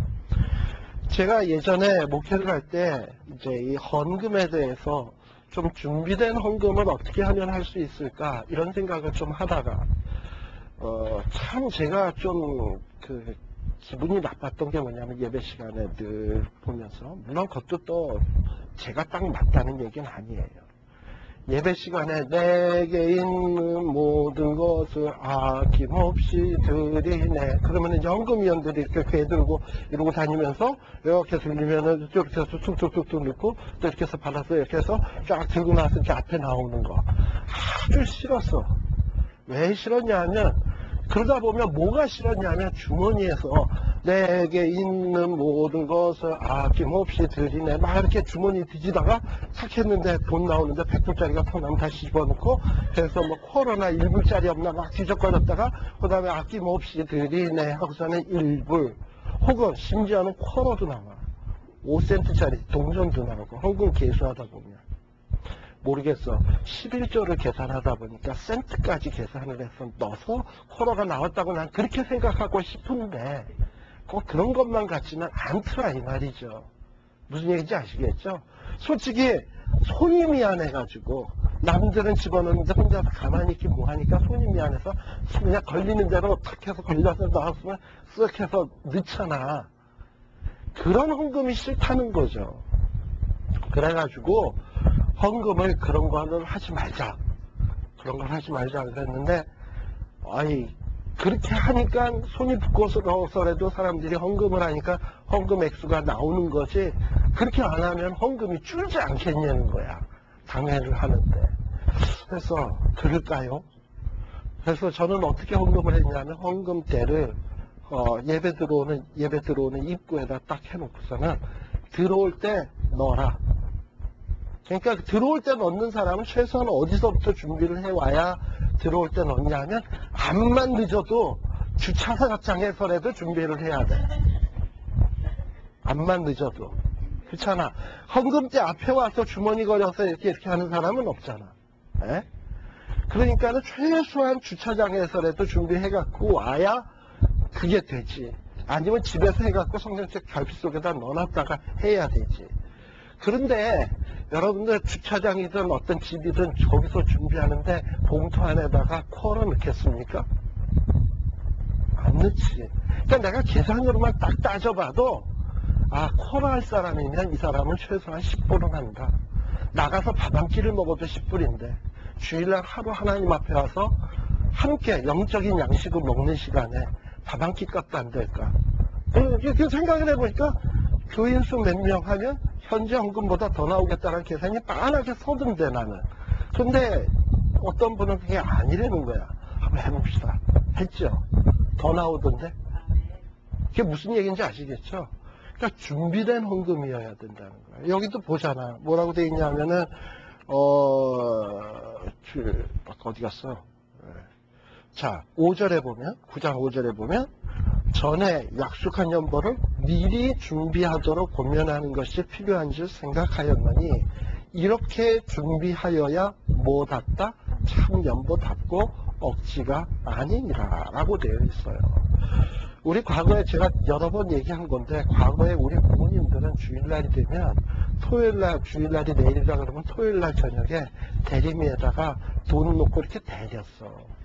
제가 예전에 목회를 할 때 이제 이 헌금에 대해서 좀 준비된 헌금을 어떻게 하면 할 수 있을까 이런 생각을 좀 하다가 참 제가 좀 기분이 나빴던 게 뭐냐면 예배 시간에 늘 보면서 물론 그것도 또 제가 딱 맞다는 얘기는 아니에요. 예배 시간에 내게 있는 모든 것을 아낌없이 드리네. 그러면 연금위원들이 이렇게 궤 들고 이러고 다니면서 이렇게 들리면은 이렇게 해서 툭툭툭툭 넣고 또 이렇게 해서 받아서 이렇게 해서 쫙 들고 나서 이렇게 앞에 나오는 거. 아주 싫었어. 왜 싫었냐면 그러다 보면 뭐가 싫었냐면 주머니에서 내게 있는 모든 것을 아낌없이 드리네 막 이렇게 주머니 뒤지다가 탁 했는데 돈 나오는데 100불짜리가 더 나면 다시 집어넣고 그래서 뭐 쿼러나 1불짜리 없나 막 뒤적거렸다가 그 다음에 아낌없이 드리네 하고서는 1불 혹은 심지어는 쿼러도 나와 5센트짜리 동전도 나오고 헌금 계수하다 보면 모르겠어. 11조를 계산하다 보니까 센트까지 계산을 해서 넣어서 쿼러가 나왔다고 난 그렇게 생각하고 싶은데 꼭 그런 것만 같지는 않더라 이 말이죠. 무슨 얘기인지 아시겠죠? 솔직히 손이 미안해가지고 남들은 집어넣는데 혼자서 가만히 있기 뭐하니까 손이 미안해서 그냥 걸리는 대로 탁 해서 걸려서 나왔으면 쓱 해서 넣잖아. 그런 헌금이 싫다는 거죠. 그래가지고 헌금을 그런 거는 하지 말자. 그런 걸 하지 말자 그랬는데 그렇게 하니까 손이 부끄러워서라도 사람들이 헌금을 하니까 헌금 액수가 나오는 거지 그렇게 안 하면 헌금이 줄지 않겠냐는 거야. 당회를 하는데. 그래서 그럴까요? 그래서 저는 어떻게 헌금을 했냐면 헌금대를 예배 들어오는 입구에다 딱 해놓고서는 들어올 때 넣어라. 그러니까 들어올 때 넣는 사람은 최소한 어디서부터 준비를 해와야 들어올 때 넣냐 하면 암만 늦어도 주차장에서라도 준비를 해야 돼. 암만 늦어도. 그렇잖아. 헌금대 앞에 와서 주머니 걸어서 이렇게 하는 사람은 없잖아. 에? 그러니까는 최소한 주차장에서라도 준비해갖고 와야 그게 되지. 아니면 집에서 해갖고 성경책 결핍 속에다 넣어놨다가 해야 되지. 그런데 여러분들 주차장이든 어떤 집이든 거기서 준비하는데 봉투 안에다가 쿼러 넣겠습니까? 안 넣지. 그러니까 내가 계산으로만 딱 따져봐도 쿼러 할 사람이면 이 사람은 최소한 10불은 한다. 나가서 밥 한 끼를 먹어도 10불인데 주일날 하루 하나님 앞에 와서 함께 영적인 양식을 먹는 시간에 밥 한 끼 값도 안 될까? 그 생각을 해보니까 교인 수 몇 명 하면 현재 헌금보다 더 나오겠다는 계산이 빤하게 서던데 나는. 근데 어떤 분은 그게 아니라는 거야. 한번 해봅시다. 했죠. 더 나오던데. 그게 무슨 얘기인지 아시겠죠? 그러니까 준비된 헌금이어야 된다는 거야. 여기도 보잖아. 뭐라고 돼 있냐면은 어디 갔어? 자, 5절에 보면 9장 5절에 보면 전에 약속한 연보를 미리 준비하도록 권면하는 것이 필요한 줄 생각하였느니 이렇게 준비하여야 못했다 참 연보답고 억지가 아니니라 라고 되어 있어요. 우리 과거에 제가 여러 번 얘기한 건데 과거에 우리 부모님들은 주일날이 되면 토요일날 주일날이 내일이라 그러면 토요일날 저녁에 대리미에다가 돈 놓고 이렇게 대렸어.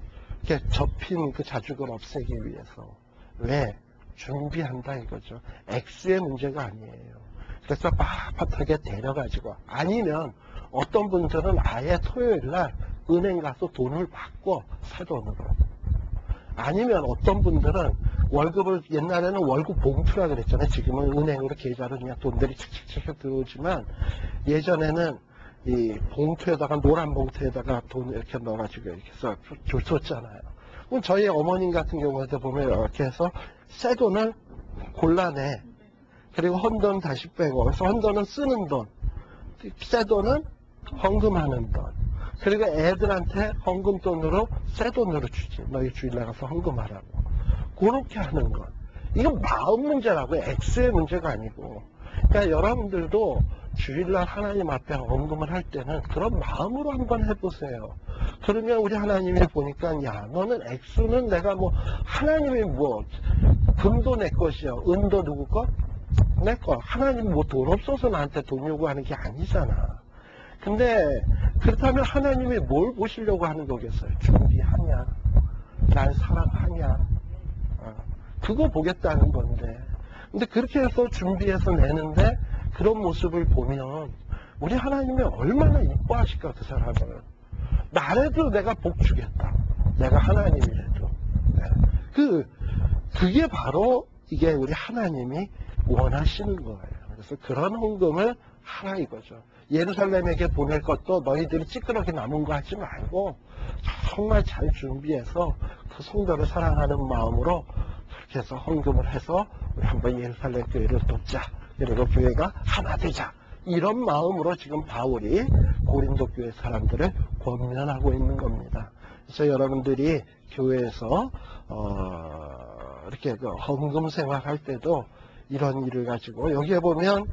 이렇게 접힌 그 자죽을 없애기 위해서. 왜? 준비한다 이거죠. 액수의 문제가 아니에요. 그래서 빳빳하게 데려가지고 아니면 어떤 분들은 아예 토요일날 은행 가서 돈을 받고 새 돈으로 아니면 어떤 분들은 월급을 옛날에는 월급 봉투라 그랬잖아요. 지금은 은행으로 계좌로 그냥 돈들이 착착착 들어오지만 예전에는 이 봉투에다가 노란 봉투에다가 돈을 이렇게 넣어가지고 이렇게 해서 줬었잖아요. 그럼 저희 어머님 같은 경우에도 보면 이렇게 해서 새 돈을 골라내. 그리고 헌돈 다시 빼고 그래서 헌돈은 쓰는 돈, 새 돈은 헌금하는 돈. 그리고 애들한테 헌금 돈으로 새 돈으로 주지. 너희 주일 나가서 헌금하라고. 그렇게 하는 것. 이건 마음 문제라고 액수의 문제가 아니고. 그러니까 여러분들도 주일날 하나님 앞에 헌금을 할 때는 그런 마음으로 한번 해보세요. 그러면 우리 하나님이 보니까 야 너는 액수는 내가 뭐 하나님이 뭐 금도 내 것이야. 은도 누구 거? 내 거. 하나님 뭐 돈 없어서 나한테 돈 요구하는 게 아니잖아. 근데 그렇다면 하나님이 뭘 보시려고 하는 거겠어요? 준비하냐? 날 사랑하냐? 그거 보겠다는 건데. 근데 그렇게 해서 준비해서 내는데 그런 모습을 보면 우리 하나님이 얼마나 이뻐하실까 그 사람을. 나라도 내가 복 주겠다. 내가 하나님이라도. 그게 바로 이게 우리 하나님이 원하시는 거예요. 그래서 그런 헌금을 하라 이거죠. 예루살렘에게 보낼 것도 너희들이 찌끄러기 남은 거 하지 말고 정말 잘 준비해서 그 성도를 사랑하는 마음으로 그렇게 해서 헌금을 해서 우리 한번 예루살렘 교회를 돕자. 그리고 교회가 하나 되자. 이런 마음으로 지금 바울이 고린도 교회 사람들을 권면하고 있는 겁니다. 그래서 여러분들이 교회에서 이렇게 그 헌금 생활할 때도 이런 일을 가지고 여기에 보면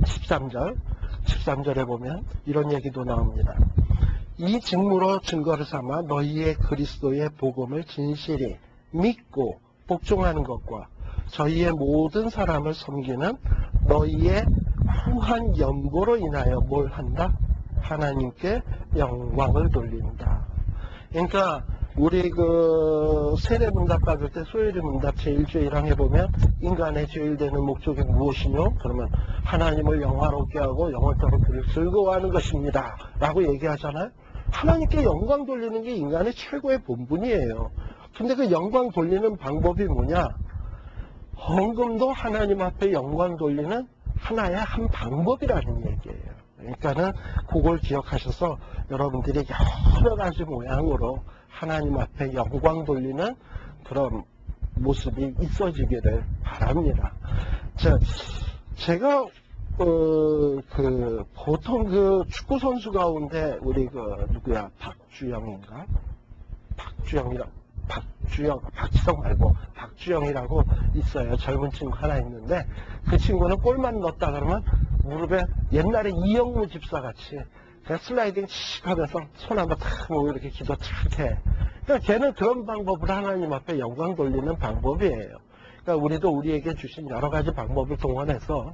13절에 보면 이런 얘기도 나옵니다. 이 직무로 증거를 삼아 너희의 그리스도의 복음을 진실히 믿고 복종하는 것과 저희의 모든 사람을 섬기는 너희의 후한 연보로 인하여 뭘 한다? 하나님께 영광을 돌린다. 그러니까 우리 그 세례문답 받을 때 소요리 문답 제1조 1항에 보면 인간의 제일 되는 목적이 무엇이뇨? 그러면 하나님을 영화롭게 하고 영원토록 그를 즐거워하는 것입니다. 라고 얘기하잖아요. 하나님께 영광 돌리는 게 인간의 최고의 본분이에요. 근데 그 영광 돌리는 방법이 뭐냐? 헌금도 하나님 앞에 영광 돌리는 하나의 한 방법이라는 얘기예요. 그러니까는 그걸 기억하셔서 여러분들이 여러 가지 모양으로 하나님 앞에 영광 돌리는 그런 모습이 있어지기를 바랍니다. 제가 보통 그 축구 선수 가운데 우리 누구야? 박지성 말고 박주영이라고 있어요. 젊은 친구 하나 있는데 그 친구는 골만 넣었다 그러면 무릎에 옛날에 이영무 집사 같이 그냥 슬라이딩 칙 하면서 손 한번 탁 모으고 이렇게 기도 탁 해. 그러니까 걔는 그런 방법을 하나님 앞에 영광 돌리는 방법이에요. 그러니까 우리도 우리에게 주신 여러 가지 방법을 동원해서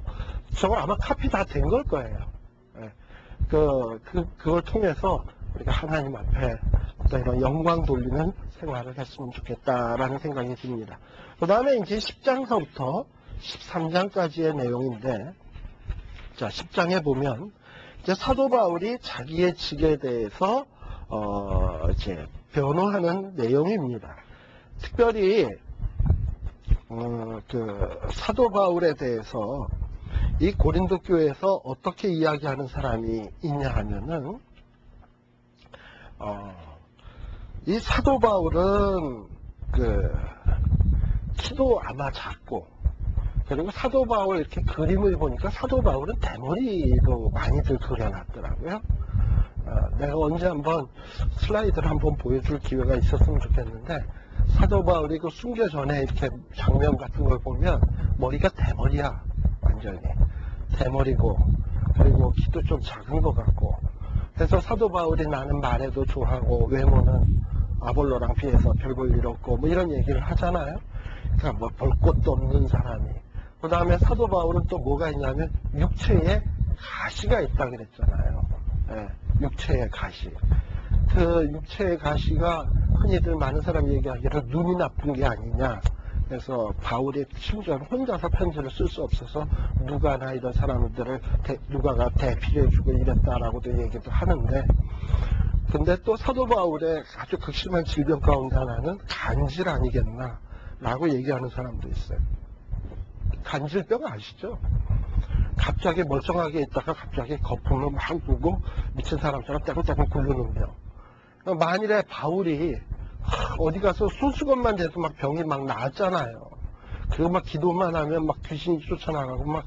저거 아마 카피 다 된 걸 거예요. 예. 그걸 통해서 우리가 하나님 앞에 어떤 이런 영광 돌리는 생활을 했으면 좋겠다라는 생각이 듭니다. 그 다음에 이제 10장서부터 13장까지의 내용인데, 자, 10장에 보면, 이제 사도 바울이 자기의 직에 대해서, 이제 변호하는 내용입니다. 특별히, 사도 바울에 대해서 이 고린도 교회에서 어떻게 이야기하는 사람이 있냐 하면은, 이 사도 바울은 키도 아마 작고, 그리고 사도 바울 이렇게 그림을 보니까 사도 바울은 대머리로 많이들 그려놨더라고요. 내가 언제 한번 슬라이드를 한번 보여줄 기회가 있었으면 좋겠는데, 사도 바울이 그 순교 전에 이렇게 장면 같은 걸 보면 머리가 대머리야. 완전히 대머리고, 그리고 키도 좀 작은 것 같고, 그래서 사도 바울이 나는 말에도 좋아하고 외모는 아볼로랑 비해서 별 볼 일 없고 뭐 이런 얘기를 하잖아요. 그러니까 뭐 볼 것도 없는 사람이. 그 다음에 사도 바울은 또 뭐가 있냐면 육체에 가시가 있다 그랬잖아요. 네, 육체의 가시. 그 육체의 가시가 흔히들 많은 사람이 얘기하기로 눈이 나쁜 게 아니냐. 그래서 바울이 심지어 혼자서 편지를 쓸 수 없어서 누가나 이런 사람들을 누가가 대필해주고 이랬다라고도 얘기도 하는데, 근데 또 사도 바울의 아주 극심한 질병 가운데 하나는 간질 아니겠나 라고 얘기하는 사람도 있어요. 간질병 아시죠? 갑자기 멀쩡하게 있다가 갑자기 거품을 막 부고 미친 사람처럼 떼굴떼굴 굴르는 병. 만일에 바울이 어디 가서 손수건만 대도 막 병이 막 나았잖아요. 그리고 막 기도만 하면 막 귀신이 쫓아나가고 막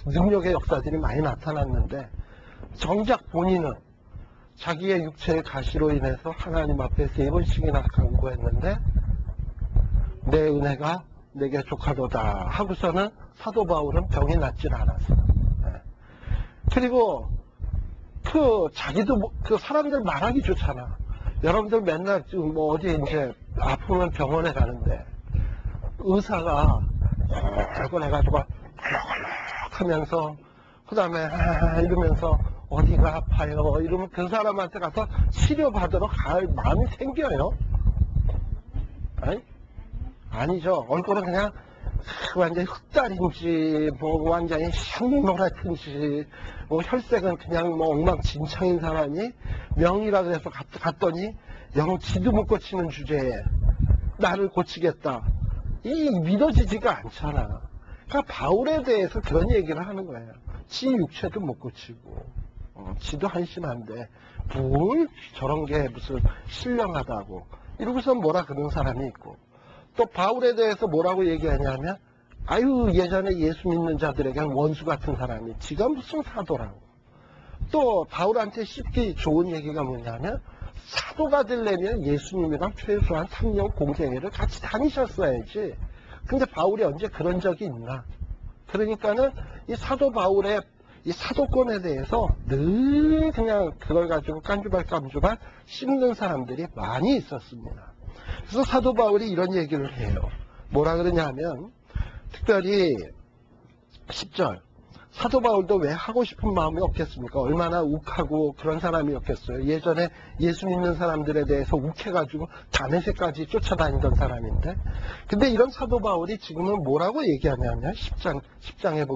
능력의 역사들이 많이 나타났는데, 정작 본인은 자기의 육체의 가시로 인해서 하나님 앞에 3번씩이나 간구했는데 내 은혜가 내게 족하도다 하고서는 사도 바울은 병이 낫질 않았어. 네. 그리고 자기도 사람들 말하기 좋잖아. 여러분들 맨날 지금 뭐 어디 이제 아프면 병원에 가는데 의사가 헐걸 해가지고 헐렁헐렁 하면서 그 다음에 이러면서 어디가 아파요 이러면 그 사람한테 가서 치료받으러 갈 마음이 생겨요? 아니죠. 얼굴은 그냥 완전히 흑달인지 뭐 완전히 흰노랗든지 뭐 혈색은 그냥 뭐 엉망진창인 사람이 명이라 그래서 갔더니 영 지도 못 고치는 주제에 나를 고치겠다. 이 믿어지지가 않잖아. 그러니까 바울에 대해서 그런 얘기를 하는 거예요. 지 육체도 못 고치고 지도 한심한데 뭘 저런 게 무슨 신령하다고 이러고서 뭐라 그러는 사람이 있고, 또 바울에 대해서 뭐라고 얘기하냐면 아유 예전에 예수 믿는 자들에게는 원수 같은 사람이 지가 무슨 사도라고. 또 바울한테 쉽게 좋은 얘기가 뭐냐면 사도가 되려면 예수님이랑 최소한 3년 공생애를 같이 다니셨어야지. 근데 바울이 언제 그런 적이 있나. 그러니까는 이 사도 바울의 이 사도권에 대해서 늘 그냥 그걸 가지고 깐주발 씹는 사람들이 많이 있었습니다. 그래서 사도 바울이 이런 얘기를 해요. 뭐라 그러냐 하면 특별히 10절 사도 바울도 왜 하고 싶은 마음이 없겠습니까? 얼마나 욱하고 그런 사람이었겠어요. 예전에 예수 믿는 사람들에 대해서 욱해가지고 다메섹까지 쫓아다니던 사람인데, 근데 이런 사도 바울이 지금은 뭐라고 얘기하냐면 10장에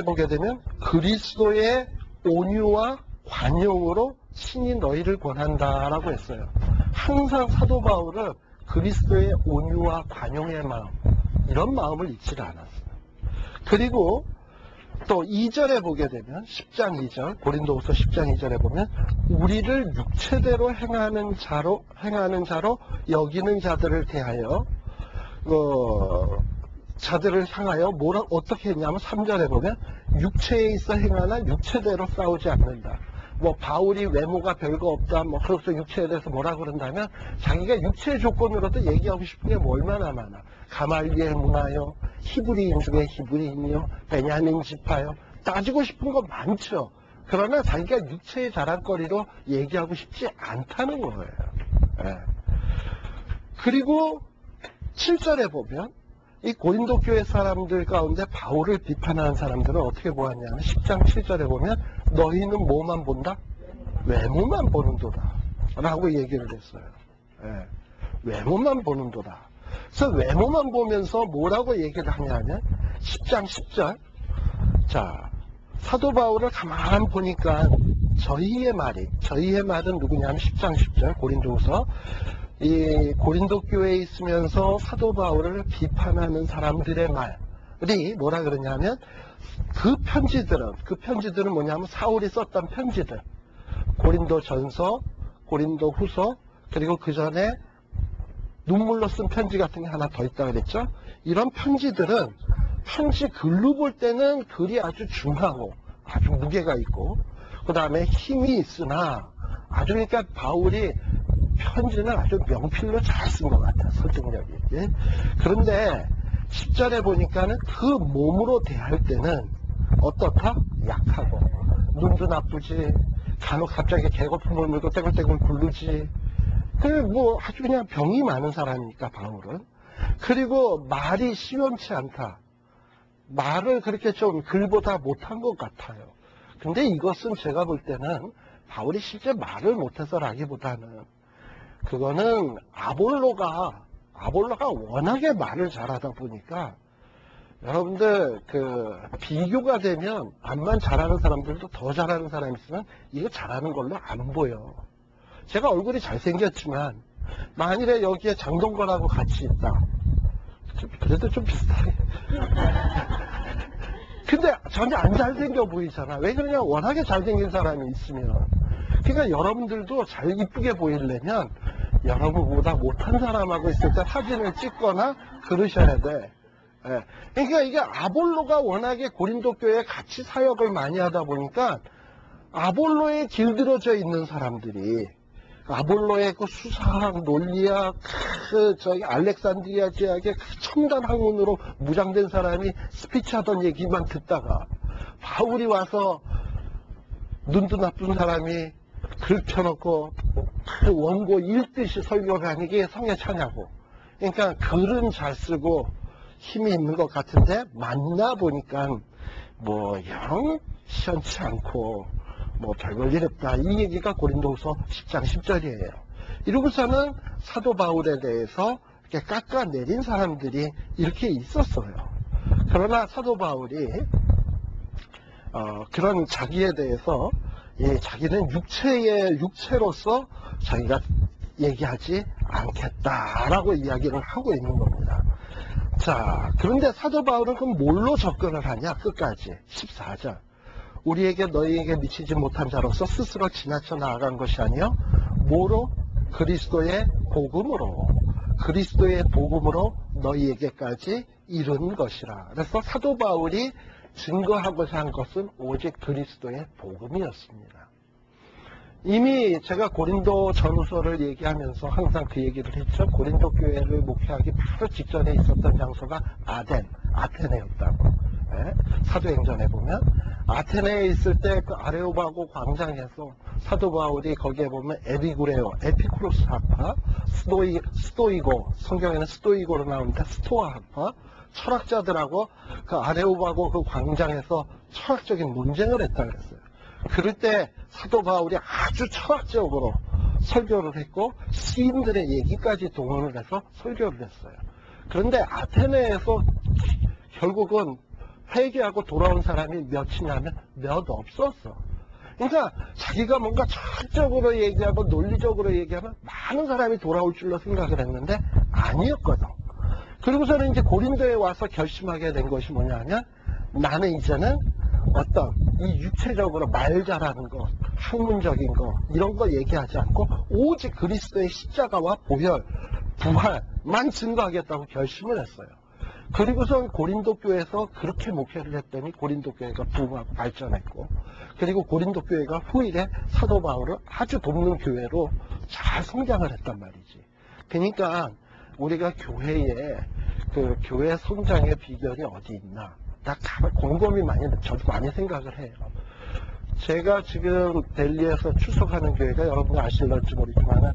보게 되면 그리스도의 온유와 관용으로 친히 너희를 권한다라고 했어요. 항상 사도 바울은 그리스도의 온유와 관용의 마음, 이런 마음을 잊지 않았어요. 그리고 또 2절에 보게 되면 10장 2절 고린도후서 10장 2절에 보면 우리를 육체대로 행하는 자로 여기는 자들을 대하여 자들을 향하여 어떻게 했냐면 3절에 보면 육체에 있어 행하나 육체대로 싸우지 않는다. 뭐 바울이 외모가 별거 없다, 뭐 그래서 육체에 대해서 뭐라 그런다면 자기가 육체의 조건으로도 얘기하고 싶은 게 뭐 얼마나 많아. 가말리엘 문화요, 히브리인 중에 히브리인이요, 베냐민 지파요, 따지고 싶은 거 많죠. 그러나 자기가 육체의 자랑거리로 얘기하고 싶지 않다는 거예요. 예. 그리고 7절에 보면 이 고린도 교회 사람들 가운데 바울을 비판하는 사람들은 어떻게 보았냐면 10장 7절에 보면 너희는 뭐만 본다? 외모만 보는도다 라고 얘기를 했어요. 예. 외모만 보는도다. 그래서 외모만 보면서 뭐라고 얘기를 하냐면 10장 10절, 자, 사도 바울을 가만 보니까 저희의 말은 누구냐면 10장 10절 고린도후서, 이 고린도 교회에 있으면서 사도 바울을 비판하는 사람들의 말이 뭐라 그러냐면 그 편지들은 뭐냐면 사울이 썼던 편지들, 고린도 전서, 고린도 후서, 그리고 그 전에 눈물로 쓴 편지 같은 게 하나 더 있다 그랬죠. 이런 편지들은 편지 글로 볼 때는 글이 아주 중하고 아주 무게가 있고 그 다음에 힘이 있으나 아주 그러니까 바울이 편지는 아주 명필로 잘 쓴 것 같아, 설득력이. 예? 그런데 10절에 보니까는 그 몸으로 대할 때는 어떻다? 약하고 눈도 나쁘지, 간혹 갑자기 개거품을 물고 떼굴떼굴 굴르지. 뭐 아주 그냥 병이 많은 사람이니까 바울은. 그리고 말이 시원치 않다. 말을 그렇게 좀 글보다 못한 것 같아요. 근데 이것은 제가 볼 때는 바울이 실제 말을 못해서라기보다는 그거는 아볼로가 워낙에 말을 잘하다 보니까 여러분들 비교가 되면 말만 잘하는 사람들도 더 잘하는 사람이 있으면 이거 잘하는 걸로 안 보여. 제가 얼굴이 잘생겼지만 만일에 여기에 장동건하고 같이 있다. 그래도 좀 비슷하게. 근데 전혀 안 잘생겨 보이잖아. 왜 그러냐? 워낙에 잘생긴 사람이 있으면. 그러니까 여러분들도 잘 이쁘게 보이려면 여러분보다 못한 사람하고 있을 때 사진을 찍거나 그러셔야 돼. 예. 그러니까 이게 아볼로가 워낙에 고린도 교회에 같이 사역을 많이 하다 보니까 아볼로에 길들여져 있는 사람들이 아볼로의 그 수사학 논리학, 저기 알렉산드리아 지역의 첨단 학문으로 무장된 사람이 스피치하던 얘기만 듣다가 바울이 와서 눈도 나쁜 사람이 글 펴놓고 원고 읽듯이 설교를 하는 게 성에 차냐고. 그러니까 글은 잘 쓰고 힘이 있는 것 같은데 만나보니까 뭐 영 시원치 않고 뭐 별볼 일 없다. 이 얘기가 고린도후서 10장 10절이에요. 이러고서는 사도 바울에 대해서 이렇게 깎아내린 사람들이 이렇게 있었어요. 그러나 사도 바울이 그런 자기에 대해서 자기는 육체로서 자기가 얘기하지 않겠다라고 이야기를 하고 있는 겁니다. 자, 그런데 사도 바울은 그럼 뭘로 접근을 하냐? 끝까지 14절. 우리에게 너희에게 미치지 못한 자로서 스스로 지나쳐 나아간 것이 아니요 뭐로? 그리스도의 복음으로 너희에게까지 이룬 것이라. 그래서 사도 바울이 증거하고자 한 것은 오직 그리스도의 복음이었습니다. 이미 제가 고린도 전후서를 얘기하면서 항상 그 얘기를 했죠. 고린도 교회를 목회하기 바로 직전에 있었던 장소가 아테네였다고. 네? 사도행전에 보면 아테네에 있을 때 그 아레오바고 광장에서 사도 바울이 거기에 보면 에피구레오, 에피쿠로스 학파, 스토이고, 성경에는 스토이고로 나오는데 스토아 학파, 철학자들하고 그 아레오바고 그 광장에서 철학적인 논쟁을 했다 그랬어요. 그럴 때 사도 바울이 아주 철학적으로 설교를 했고 시인들의 얘기까지 동원을 해서 설교를 했어요. 그런데 아테네에서 결국은 회개하고 돌아온 사람이 몇이냐면 몇 없었어. 그러니까 자기가 뭔가 철학적으로 얘기하고 논리적으로 얘기하면 많은 사람이 돌아올 줄로 생각을 했는데 아니었거든. 그리고서는 이제 고린도에 와서 결심하게 된 것이 뭐냐면 나는 이제는 어떤 이 육체적으로 말 잘하는 거, 학문적인 거 이런 거 얘기하지 않고 오직 그리스도의 십자가와 보혈, 부활만 증거하겠다고 결심을 했어요. 그리고선 고린도 교회에서 그렇게 목회를 했더니 고린도 교회가 부흥하고 발전했고, 그리고 고린도 교회가 후일에 사도 바울을 아주 돕는 교회로 잘 성장을 했단 말이지. 그러니까 우리가 교회에 그 교회 성장의 비결이 어디 있나? 나 곰곰이 저도 많이 생각을 해요. 제가 지금 델리에서 출석하는 교회가 여러분이 아실런지 모르지만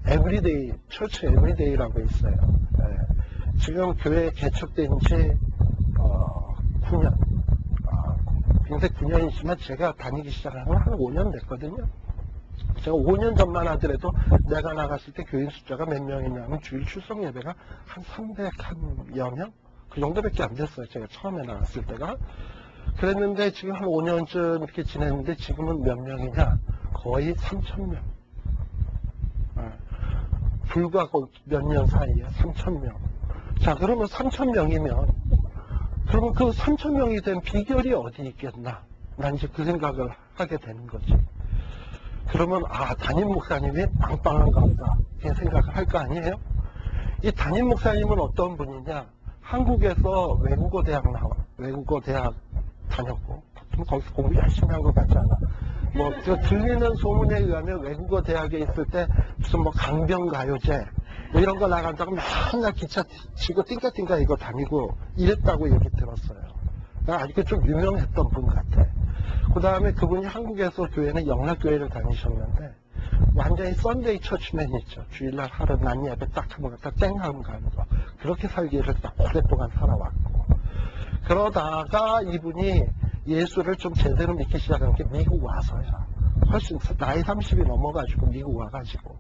에브리데이 철치 에브리데이라고 있어요. 지금 교회 개척된 지 9년, 평생 9년이지만 제가 다니기 시작한 건 한 5년 됐거든요. 제가 5년 전만 하더라도 내가 나갔을 때 교인 숫자가 몇 명이냐면 주일 출석 예배가 한 300여 명? 그 정도밖에 안 됐어요. 제가 처음에 나갔을 때가. 그랬는데 지금 한 5년쯤 이렇게 지냈는데 지금은 몇 명이냐? 거의 3,000명. 불과 몇 년 사이에 3,000명. 자, 그러면 3,000명이면 그러면 그 3,000명이 된 비결이 어디 있겠나? 난 이제 그 생각을 하게 되는 거지. 그러면 담임 목사님이 빵빵한가 보다 이렇게 생각을 할 거 아니에요? 이 담임 목사님은 어떤 분이냐? 한국에서 외국어 대학 다녔고, 거기서 공부 열심히 한 것 같지 않아? 들리는 소문에 의하면 외국어 대학에 있을 때 무슨 강변가요제 이런 거 나간다고 맨날 기차 치고 띵까띵까 이거 다니고 이랬다고 얘기 들었어요. 아직도 좀 유명했던 분 같아. 그 다음에 그분이 한국에서 교회는 영락교회를 다니셨는데 완전히 썬데이 처치맨 있죠. 주일날 하루 낮 예배 딱 한번 갖다 땡 하면 가는 거. 그렇게 살기를 딱 오랫동안 살아왔고, 그러다가 이분이 예수를 좀 제대로 믿기 시작한 게 미국 와서야. 훨씬 나이 30이 넘어가지고 미국 와가지고,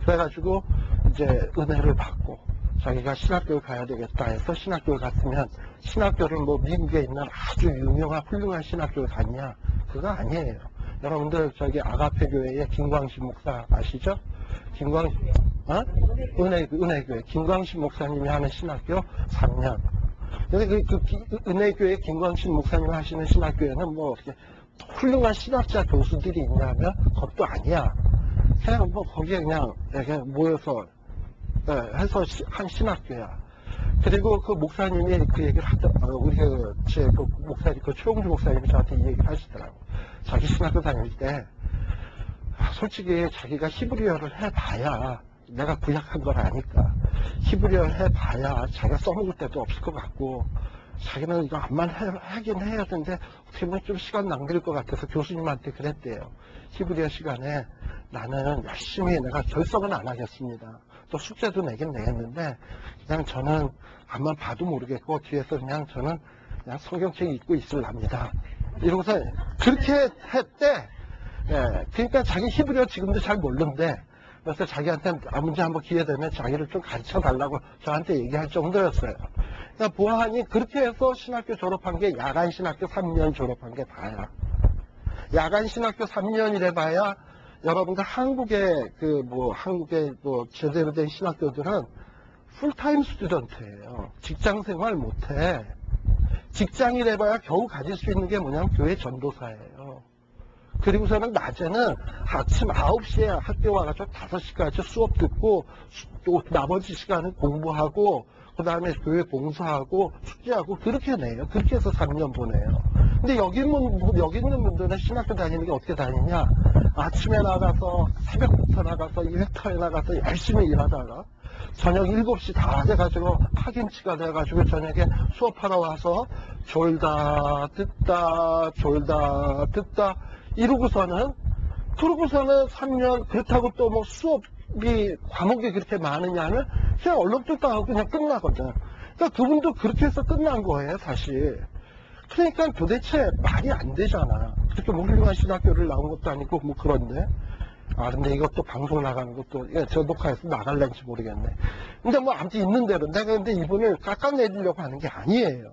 그래가지고 이제 은혜를 받고 자기가 신학교를 가야 되겠다 해서 신학교를 갔으면, 신학교를 미국에 있는 아주 유명한 훌륭한 신학교를 갔냐? 그거 아니에요. 여러분들 아가페 교회의 김광신 목사 아시죠? 은혜교회 김광신 목사님이 하는 신학교 3년. 근데 은혜교회 김광신 목사님 하시는 신학교에는 이렇게 훌륭한 신학자 교수들이 있냐면 그것도 아니야. 그냥 거기에 그냥 모여서 해서 한 신학교야. 그리고 그 목사님이 그 얘기를 우리 목사님, 최홍주 목사님이 저한테 이 얘기를 하시더라고. 자기 신학교 다닐 때 솔직히 자기가 히브리어를 해봐야, 내가 구약한 걸 아니까 히브리어를 해봐야 자기가 써먹을 때도 없을 것 같고, 자기는 이거 암만 하긴 해야 되는데 어떻게 보면 좀 시간 낭비일 것 같아서 교수님한테 그랬대요. 히브리어 시간에 나는 열심히, 내가 결석은 안 하겠습니다. 또 숙제도 내긴 내겠는데 그냥 저는 암만 봐도 모르겠고 뒤에서 저는 그냥 성경책 읽고 있을랍니다. 이러고서 그렇게 했대. 그러니까 자기 히브리어 지금도 잘 모르는데, 그래서 자기한테 언제 한번 기회 되면 자기를 좀 가르쳐 달라고 저한테 얘기할 정도였어요. 그러니까 보아하니 그렇게 해서 신학교 졸업한 게, 야간 신학교 3년 졸업한 게 다야. 야간 신학교 3년이래 봐야, 여러분들 한국의 제대로 된 신학교들은 풀타임 스튜던트예요. 직장 생활 못해. 직장이래 봐야 겨우 가질 수 있는 게 뭐냐면 교회 전도사예요. 그리고서는 낮에는 아침 9시에 학교 와가지고 5시까지 수업 듣고, 또 나머지 시간은 공부하고, 그 다음에 교회 봉사하고 숙제하고 그렇게 내요. 그렇게 해서 3년 보내요. 근데 여기 있는 분들은 신학교 다니는 게 어떻게 다니냐? 아침에 나가서, 새벽부터 나가서, 일터에 나가서 열심히 일하다가 저녁 7시 다 돼가지고 파김치가 돼가지고 저녁에 수업하러 와서 졸다 듣다 이러고서는 3년, 그렇다고 또 수업이, 과목이 그렇게 많으냐면 그냥 얼렁뚱땅 하고 그냥 끝나거든. 그러니까 그분도 그렇게 해서 끝난 거예요, 사실. 그러니까 도대체 말이 안 되잖아. 그렇게 훌륭한 신학교를 나온 것도 아니고 그런데. 근데 이것도 방송 나가는 것도, 저 녹화해서 나갈는지 모르겠네. 근데 아무튼 있는 대로 내가 근데 이분을 깎아내리려고 하는 게 아니에요.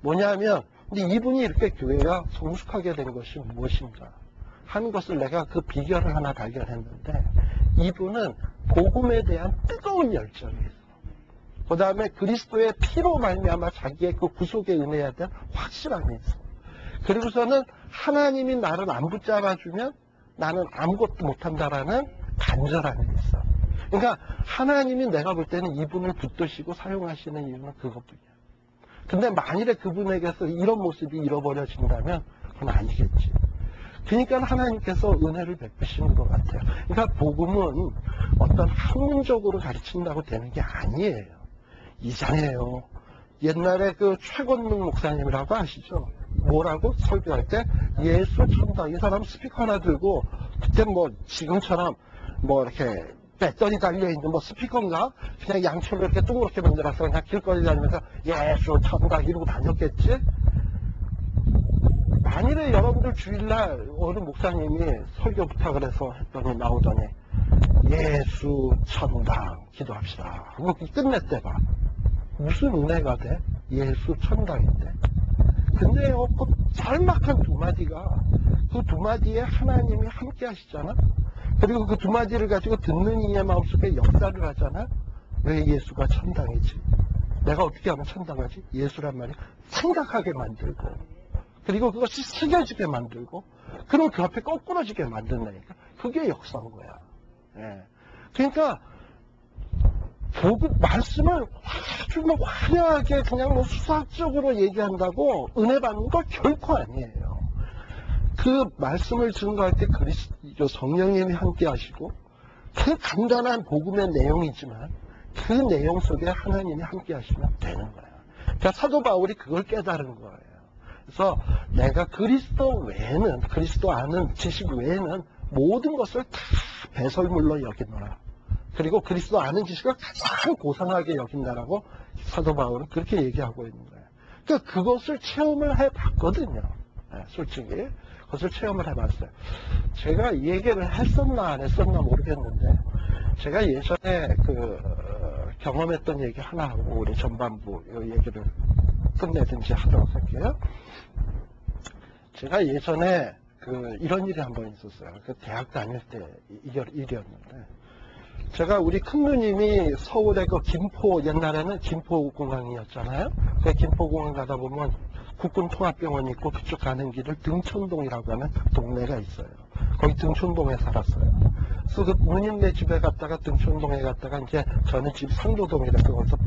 뭐냐면, 근데 이분이 이렇게 교회가 성숙하게 된 것이 무엇인가 하는 것을 내가 그 비결을 하나 발견했는데, 이분은 복음에 대한 뜨거운 열정이 있어. 그 다음에 그리스도의 피로 말미암아 자기의 그 구속의 은혜에 대한 확실함이 있어. 그리고서는 하나님이 나를 안 붙잡아주면 나는 아무것도 못한다라는 간절함이 있어. 그러니까 하나님이 내가 볼 때는 이분을 붙드시고 사용하시는 이유는 그것뿐이야. 근데 만일에 그분에게서 이런 모습이 잃어버려진다면 그건 아니겠지. 그러니까 하나님께서 은혜를 베푸시는 것 같아요. 그러니까 복음은 어떤 학문적으로 가르친다고 되는 게 아니에요. 이상해요. 옛날에 그 최건능 목사님이라고 아시죠? 뭐라고 설교할 때 예수 천당, 이 사람 스피커 하나 들고 그때 뭐 지금처럼 뭐 이렇게 배터리 달려있는 뭐 스피커인가? 그냥 양초를 이렇게 둥그렇게 만들어서 그냥 길거리 다니면서 예수 천당 이러고 다녔겠지? 만일에 여러분들 주일날 어느 목사님이 설교 부탁을 해서 했더니 나오더니 예수 천당 기도합시다. 그거 끝냈대 봐. 무슨 은혜가 돼? 예수 천당인데. 근데요, 그 짤막한 두 마디가 그 두 마디에 하나님이 함께 하시잖아? 그리고 그 두 마디를 가지고 듣는 이의 마음속에 역사를 하잖아? 왜 예수가 천당이지? 내가 어떻게 하면 천당하지? 예수란 말이 생각하게 만들고, 그리고 그것이 새겨지게 만들고, 그럼 그 앞에 거꾸러지게 만든다니까. 그게 역사인 거야. 예. 그러니까, 말씀을 아주 뭐 화려하게 그냥 뭐 수학적으로 얘기한다고 은혜 받는 거 결코 아니에요. 그 말씀을 증거할 때 성령님이 함께 하시고, 그 간단한 복음의 내용이지만 그 내용 속에 하나님이 함께 하시면 되는 거예요. 그러니까 사도 바울이 그걸 깨달은 거예요. 그래서 내가 그리스도 외에는, 그리스도 아는 지식 외에는 모든 것을 다 배설물로 여기노라. 그리고 그리스도 아는 지식을 가장 고상하게 여긴다라고 사도 바울은 그렇게 얘기하고 있는 거예요. 그러니까 그것을 체험을 해봤거든요. 네, 솔직히 그것을 체험을 해봤어요. 제가 이 얘기를 했었나 안 했었나 모르겠는데, 제가 예전에 경험했던 얘기 하나 하고 우리 전반부 이 얘기를 끝내든지 하도록 할게요. 제가 예전에 이런 일이 한 번 있었어요. 대학 다닐 때 일이었는데, 제가 우리 큰 누님이 서울의 김포, 옛날에는 김포공항이었잖아요. 그 김포공항 가다 보면 국군통합병원이 있고 그쪽 가는 길을 등촌동이라고 하는 동네가 있어요. 거기 등촌동에 살았어요. 그래서 그 누님네 집에 갔다가 등촌동에 갔다가 이제 저는 집 상도동이라서 거기서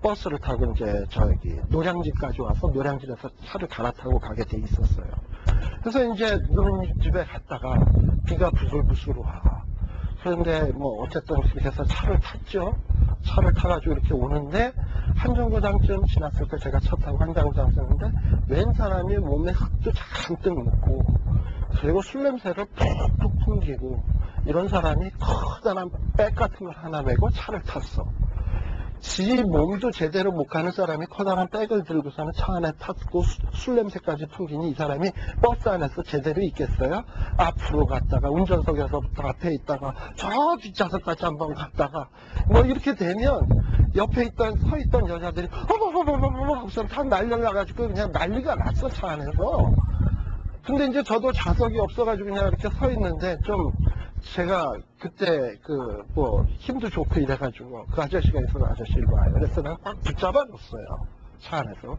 버스를 타고 이제 노량진까지 와서 노량진에서 차를 갈아타고 가게 돼 있었어요. 그래서 이제 누님 집에 갔다가 비가 부슬부슬 와. 그런데 뭐 어쨌든 그렇게 해서 차를 탔죠. 차를 타가지고 이렇게 오는데 한정거장쯤 지났을 때 제가 차 타고 한정거장 썼는데 웬 사람이 몸에 흙도 잔뜩 묻고 그리고 술 냄새를 푹푹 풍기고 이런 사람이 커다란 백 같은 걸 하나 메고 차를 탔어. 지 몸도 제대로 못 가는 사람이 커다란 백을 들고서는 차 안에 탔고 술 냄새까지 풍기니 이 사람이 버스 안에서 제대로 있겠어요? 앞으로 갔다가 운전석에서부터 앞에 있다가 저 뒷좌석까지 한번 갔다가 뭐 이렇게 되면 옆에 서 있던 여자들이 허버버버버버 하고서 다 날려나가지고 그냥 난리가 났어, 차 안에서. 근데 이제 저도 좌석이 없어가지고 그냥 이렇게 서 있는데 좀 제가 그때 힘도 좋고 이래가지고 그 아저씨가 있어서 아저씨 일로 와요. 그래서 내가 꽉 붙잡아 줬어요. 차 안에서.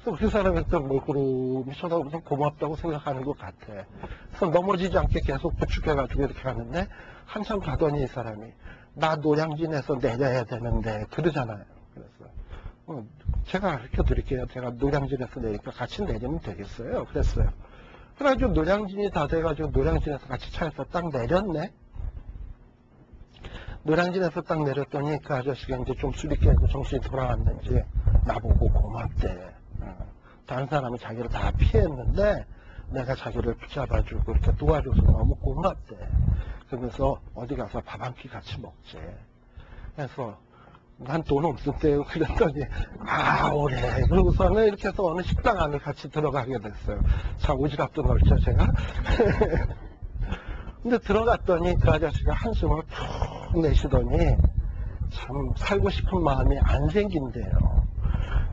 그래서 그 사람이 또 물구름이 쳐다보면서 고맙다고 생각하는 것 같아. 그래서 넘어지지 않게 계속 부축해가지고 이렇게 가는데 한참 가더니 이 사람이 나 노량진에서 내려야 되는데 그러잖아요. 그래서 제가 가르쳐 드릴게요. 제가 노량진에서 내리니까 같이 내리면 되겠어요. 그랬어요. 그래가지고 노량진이 다 돼가지고 노량진에서 같이 차에서 딱 내렸네. 노량진에서 딱 내렸더니 그 아저씨가 이제 좀 술이 깨고 정신이 돌아왔는지 나보고 고맙대. 다른 사람은 자기를 다 피했는데 내가 자기를 붙잡아주고 이렇게 도와줘서 너무 고맙대. 그러면서 어디 가서 밥 한 끼 같이 먹재. 그래서 난 돈 없었대요. 그랬더니 오래. 그러고서는 이렇게 해서 어느 식당 안에 같이 들어가게 됐어요. 참 오지랖도 넓죠 제가. 근데 들어갔더니 그 아저씨가 한숨을 푹 내쉬더니 참 살고 싶은 마음이 안 생긴대요.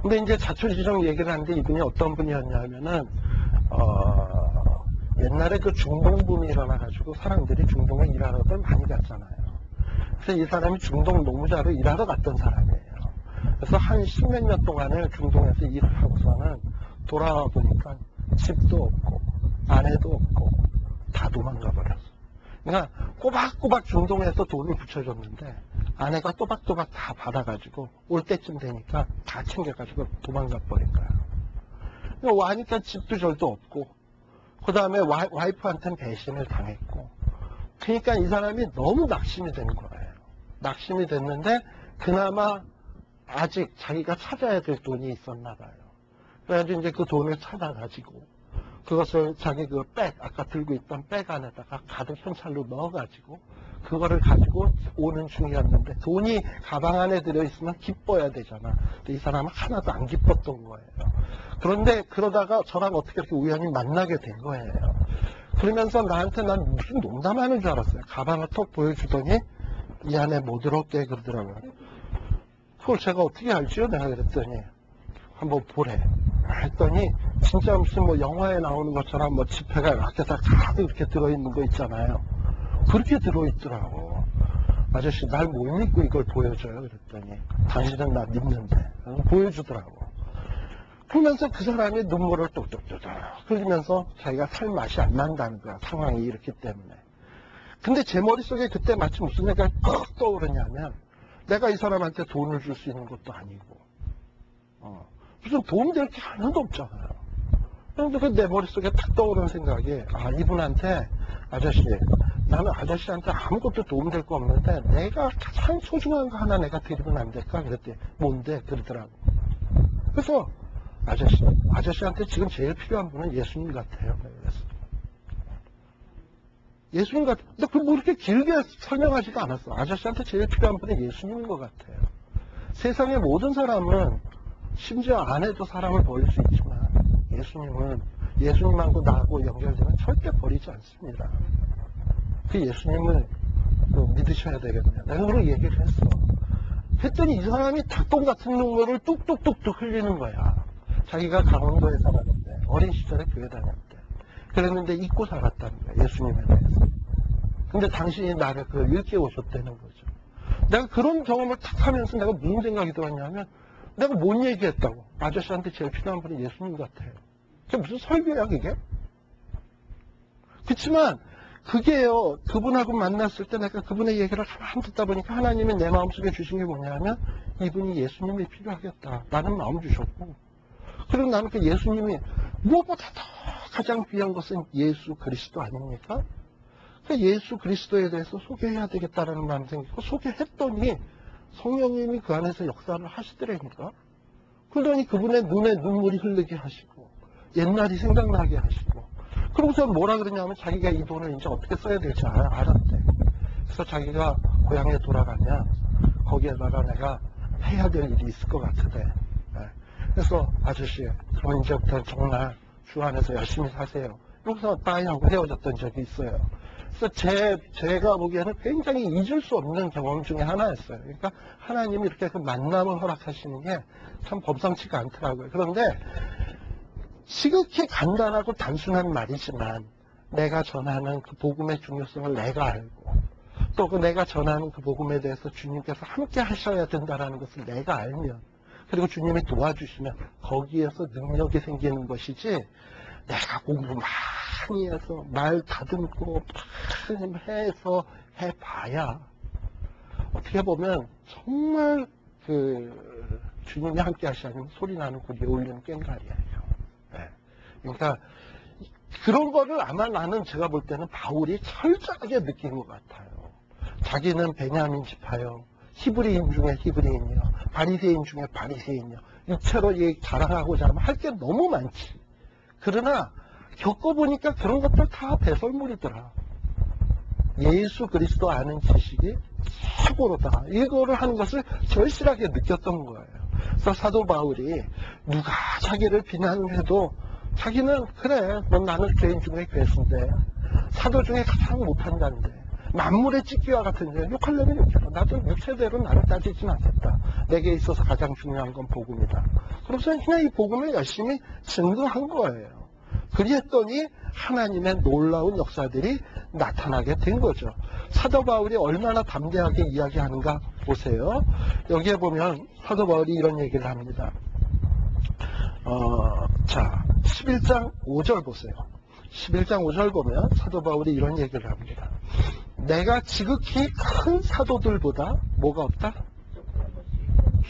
근데 이제 자초지종 얘기를 하는데 이분이 어떤 분이었냐면은 옛날에 그 중동붐이 일어나가지고 사람들이 중동에 일하러들 많이 갔잖아요. 그래서 이 사람이 중동 노무자로 일하러 갔던 사람이에요. 그래서 한 십몇 년 동안을 중동에서 일을 하고서는 돌아와 보니까 집도 없고 아내도 없고 다 도망가 버렸어. 그러니까 꼬박꼬박 중동에서 돈을 붙여줬는데 아내가 또박또박 다 받아가지고 올 때쯤 되니까 다 챙겨가지고 도망가 버린 거야. 그러니까 와니까 집도 절도 없고 그 다음에 와이프한테는 배신을 당했고, 그러니까 이 사람이 너무 낙심이 된 거예요. 낙심이 됐는데 그나마 아직 자기가 찾아야 될 돈이 있었나 봐요. 그래가지고 이제 그 돈을 찾아가지고 그것을 자기 그 백, 아까 들고 있던 백 안에다가 가득 현찰로 넣어가지고 그거를 가지고 오는 중이었는데, 돈이 가방 안에 들어있으면 기뻐야 되잖아. 근데 이 사람은 하나도 안 기뻤던 거예요. 그런데 그러다가 저랑 어떻게 이렇게 우연히 만나게 된 거예요. 그러면서 나한테 난 무슨 농담하는 줄 알았어요. 가방을 톡 보여주더니 이 안에 뭐 들었게 그러더라고요. 그걸 제가 어떻게 알지요? 내가 그랬더니 한번 보래 했더니 진짜 무슨 뭐 영화에 나오는 것처럼 뭐 지폐가 이렇게 다 가득 이렇게 들어있는 거 있잖아요. 그렇게 들어있더라고. 아저씨 날 못 믿고 이걸 보여줘요. 그랬더니 당신은 나 믿는데. 보여주더라고. 그러면서 그 사람이 눈물을 뚝뚝뚝 흘리면서 자기가 살 맛이 안 난다는 거야. 상황이 이렇기 때문에. 근데 제 머릿속에 그때 마치 무슨 생각이 꼭 떠오르냐면, 내가 이 사람한테 돈을 줄 수 있는 것도 아니고 무슨 도움 될 게 하나도 없잖아요. 그런데 내 머릿속에 딱 떠오르는 생각이, 아, 이분한테, 아저씨, 나는 아저씨한테 아무것도 도움 될 거 없는데 내가 가장 소중한 거 하나 내가 드리면 안 될까? 그랬더니 뭔데? 그러더라고. 그래서 아저씨한테 지금 제일 필요한 분은 예수님 같아요. 그래서 예수님 같아. 근데 뭐 이렇게 길게 설명하지도 않았어. 아저씨한테 제일 필요한 분은 예수님인 것 같아요. 세상의 모든 사람은 심지어 아내도 사람을 버릴 수 있지만 예수님은 예수님하고 나하고 연결되면 절대 버리지 않습니다. 그 예수님을 믿으셔야 되겠네요. 내가 그렇게 얘기를 했어. 했더니 이 사람이 닭똥 같은 눈물을 뚝뚝뚝뚝 흘리는 거야. 자기가 강원도에 살았는데 어린 시절에 교회 다녔대. 그랬는데 잊고 살았다는 거야. 예수님에 대해서. 근데 당신이 나를 그걸 일깨워줬다는 거죠. 내가 그런 경험을 탁 하면서 내가 무슨 생각이 들었냐면, 내가 뭔 얘기했다고. 아저씨한테 제일 필요한 분이 예수님 같아요. 그게 무슨 설교야 그게? 그렇지만 그게요, 그분하고 만났을 때 내가 그분의 얘기를 가만히 듣다 보니까 하나님이 내 마음속에 주신 게 뭐냐면, 이분이 예수님이 필요하겠다 라는 마음을 주셨고, 그리고 나는 그 예수님이 무엇보다도 가장 귀한 것은 예수 그리스도 아닙니까? 그 예수 그리스도에 대해서 소개해야 되겠다라는 마음이 생기고, 소개했더니 성령님이 그 안에서 역사를 하시더라니까. 그러더니 그분의 눈에 눈물이 흐르게 하시고 옛날이 생각나게 하시고, 그러고서 뭐라 그러냐면 자기가 이 돈을 이제 어떻게 써야 될지 알았대. 그래서 자기가 고향에 돌아가면 거기에다가 내가 해야 될 일이 있을 것 같으대. 그래서 아저씨, 그럼 이제부터 정말 주 안에서 열심히 사세요. 그래서 빠이하고 헤어졌던 적이 있어요. 그래서 제가 보기에는 굉장히 잊을 수 없는 경험 중에 하나였어요. 그러니까 하나님이 이렇게 그 만남을 허락하시는 게 참 범상치가 않더라고요. 그런데 지극히 간단하고 단순한 말이지만 내가 전하는 그 복음의 중요성을 내가 알고, 또 그 내가 전하는 그 복음에 대해서 주님께서 함께 하셔야 된다는 것을 내가 알면, 그리고 주님이 도와주시면 거기에서 능력이 생기는 것이지, 내가 공부 많이 해서 말 다듬고 많이 해서 해봐야 어떻게 보면 정말 그 주님이 함께 하시는 소리 나는 고리에 울리는 꽹과리예요. 네. 그러니까 그런 거를 아마 나는 제가 볼 때는 바울이 철저하게 느낀 것 같아요. 자기는 베냐민 지파요, 히브리인 중에 히브리인이요, 바리새인 중에 바리새인이요, 육체로 자랑하고자 하면 할 게 너무 많지. 그러나 겪어보니까 그런 것들 다 배설물이더라. 예수 그리스도 아는 지식이 최고로다. 이거를 하는 것을 절실하게 느꼈던 거예요. 그래서 사도 바울이 누가 자기를 비난을 해도 자기는 그래, 넌 나는 죄인 중에 괴수인데, 사도 중에 가장 못한다는데, 만물의 찢기와 같은데 욕하려면 욕해라. 나도 육체대로 나를 따지진 않겠다. 내게 있어서 가장 중요한 건 복음이다. 그래서 그냥 이 복음을 열심히 증거한 거예요. 그랬더니 하나님의 놀라운 역사들이 나타나게 된 거죠. 사도 바울이 얼마나 담대하게 이야기하는가 보세요. 여기에 보면 사도 바울이 이런 얘기를 합니다. 자, 11장 5절 보세요. 11장 5절 보면 사도 바울이 이런 얘기를 합니다. 내가 지극히 큰 사도들보다 뭐가 없다?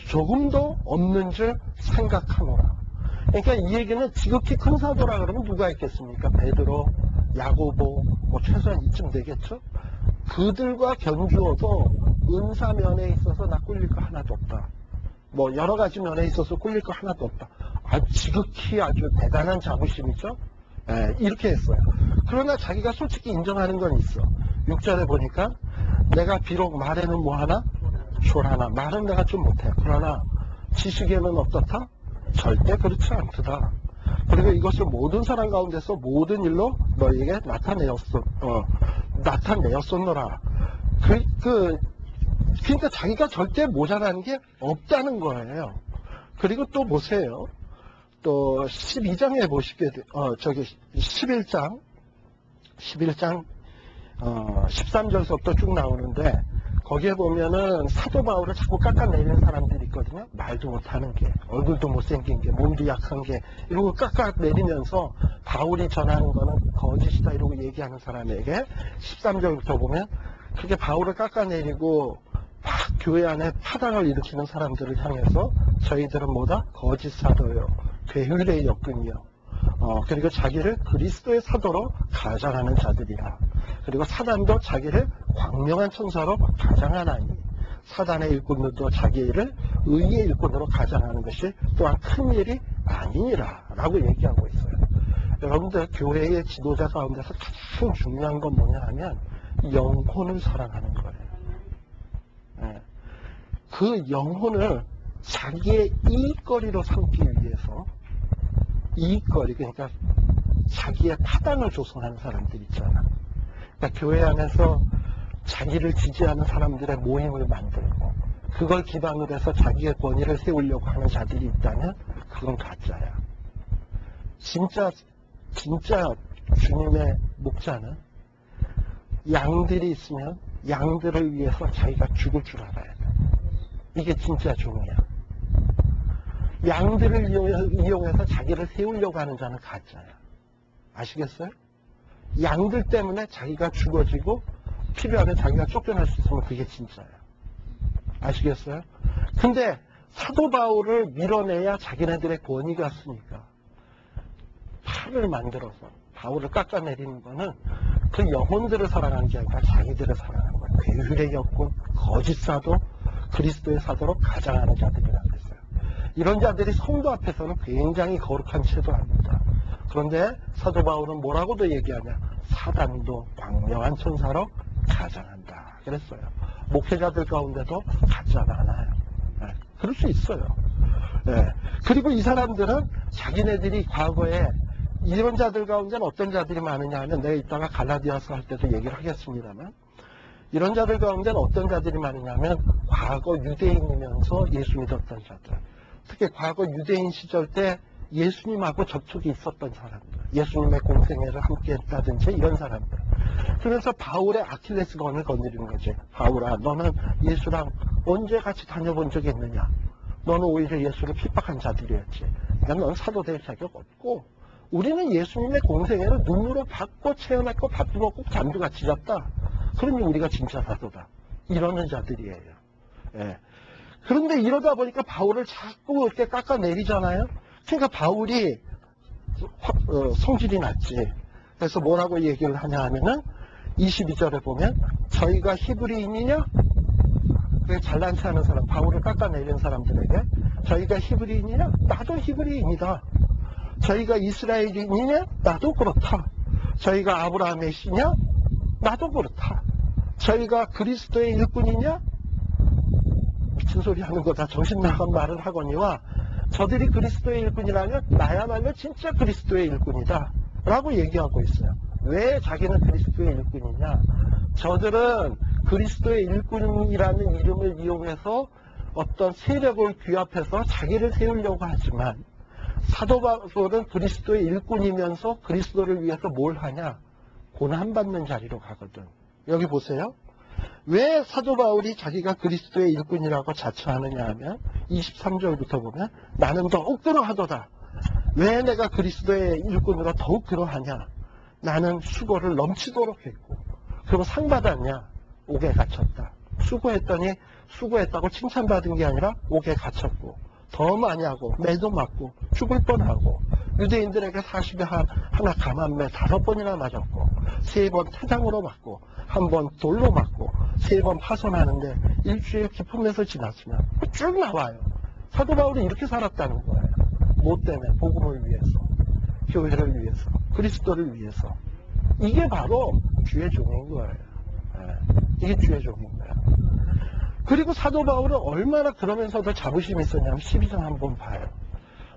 조금도 없는 줄 생각하노라. 그러니까 이 얘기는 지극히 큰 사도라 그러면 누가 있겠습니까? 베드로, 야고보, 뭐 최소한 이쯤 되겠죠? 그들과 견주어도 은사 면에 있어서 나 꿀릴 거 하나도 없다. 뭐 여러 가지 면에 있어서 꿀릴 거 하나도 없다. 지극히 아주 대단한 자부심이죠. 이렇게 했어요. 그러나 자기가 솔직히 인정하는 건 있어. 6절에 보니까 내가 비록 말에는 뭐하나? 초라하나. 말은 내가 좀 못해. 그러나 지식에는 어떻다? 절대 그렇지 않다. 그리고 이것을 모든 사람 가운데서 모든 일로 너희에게 나타내었었노라. 그러니까 자기가 절대 모자라는 게 없다는 거예요. 그리고 또 보세요. 또 12장에 보시게 11장 13절서부터 쭉 나오는데 거기에 보면은 사도 바울을 자꾸 깎아내리는 사람들이 있거든요. 말도 못하는 게, 얼굴도 못생긴 게, 몸도 약한 게, 이러고 깎아내리면서 바울이 전하는 거는 거짓이다 이러고 얘기하는 사람에게 13절부터 보면 그게 바울을 깎아내리고 막 교회 안에 파당을 일으키는 사람들을 향해서 저희들은 뭐다? 거짓 사도요, 괴율의 역군이요, 그리고 자기를 그리스도의 사도로 가장하는 자들이라. 그리고 사단도 자기를 광명한 천사로 가장하나니 사단의 일꾼들도 자기를 의의 일꾼으로 가장하는 것이 또한 큰 일이 아니니라 라고 얘기하고 있어요. 여러분들 교회의 지도자 가운데서 가장 중요한 건 뭐냐 하면 영혼을 사랑하는 거예요. 그 영혼을 자기의 이익거리로 삼기 위해서, 이익거리, 그러니까 자기의 타당을 조성하는 사람들 있잖아. 그러니까 교회 안에서 자기를 지지하는 사람들의 모임을 만들고 그걸 기반으로 해서 자기의 권위를 세우려고 하는 자들이 있다면 그건 가짜야. 진짜 주님의 목자는 양들이 있으면 양들을 위해서 자기가 죽을 줄 알아야 돼. 이게 진짜 종이야. 양들을 이용해서 자기를 세우려고 하는 자는 가짜야. 아시겠어요? 양들 때문에 자기가 죽어지고 필요하면 자기가 쫓겨날 수 있으면 그게 진짜야. 아시겠어요? 근데 사도 바울을 밀어내야 자기네들의 권위가 쓰니까 팔을 만들어서 바울을 깎아내리는 거는 그 영혼들을 사랑하는 게 아니라 자기들을 사랑하는 거예요. 괴율의 역군, 거짓 사도, 그리스도의 사도로 가장하는 자들이라고 했어요. 이런 자들이 성도 앞에서는 굉장히 거룩한 채도합니다. 그런데 사도 바울은 뭐라고도 얘기하냐? 사단도 광명한 천사로 가장한다 그랬어요. 목회자들 가운데도 가짜 많아요. 그럴 수 있어요. 그리고 이 사람들은 자기네들이 과거에 이런 자들 가운데는 어떤 자들이 많으냐 하면 내가 이따가 갈라디아서 할 때도 얘기를 하겠습니다만 이런 자들 가운데는 어떤 자들이 많으냐 하면 과거 유대인이면서 예수 믿었던 자들, 특히 과거 유대인 시절 때 예수님하고 접촉이 있었던 사람들, 예수님의 공생애를 함께 했다든지 이런 사람들. 그래서 바울의 아킬레스건을 건드리는 거지. 바울아, 너는 예수랑 언제 같이 다녀본 적이 있느냐? 너는 오히려 예수를 핍박한 자들이었지. 그러니까 넌 사도 될 자격 없고 우리는 예수님의 공생애를 눈으로 받고 체험했고 밥도 먹고 잠도 같이 잤다. 그러니 우리가 진짜 사도다. 이러는 자들이에요. 그런데 이러다 보니까 바울을 자꾸 이렇게 깎아내리잖아요. 그러니까 바울이 성질이 났지. 그래서 뭐라고 얘기를 하냐 하면은 22절에 보면 저희가 히브리인이냐? 잘난 체 하는 사람, 바울을 깎아내리는 사람들에게 저희가 히브리인이냐? 나도 히브리인이다. 저희가 이스라엘인이냐? 나도 그렇다. 저희가 아브라함의 씨냐? 나도 그렇다. 저희가 그리스도의 일꾼이냐? 미친 소리 하는 거다. 정신 나간 말을 하거니와 저들이 그리스도의 일꾼이라면 나야말로 진짜 그리스도의 일꾼이다 라고 얘기하고 있어요. 왜 자기는 그리스도의 일꾼이냐? 저들은 그리스도의 일꾼이라는 이름을 이용해서 어떤 세력을 규합해서 자기를 세우려고 하지만 사도 바울은 그리스도의 일꾼이면서 그리스도를 위해서 뭘 하냐? 고난받는 자리로 가거든. 여기 보세요. 왜 사도 바울이 자기가 그리스도의 일꾼이라고 자처하느냐 하면 23절부터 보면 나는 더욱 그러하도다. 왜 내가 그리스도의 일꾼으로 더욱 그러하냐? 나는 수고를 넘치도록 했고, 그럼 상 받았냐? 옥에 갇혔다. 수고했더니 수고했다고 칭찬받은 게 아니라 옥에 갇혔고, 더 많이 하고 매도 맞고 죽을 뻔하고, 유대인들에게 40에 하나 감한매 5번이나 맞았고, 3번 태장으로 맞고, 1번 돌로 맞고, 3번 파손하는데 일주일 기쁨에서 지났으면 쭉 나와요. 사도 바울이 이렇게 살았다는 거예요. 뭐 때문에? 복음을 위해서, 교회를 위해서, 그리스도를 위해서. 이게 바로 주의 종인 거예요. 이게 주의 종인 거예요. 그리고 사도 바울은 얼마나 그러면서도 자부심이 있었냐면 12장 한번 봐요.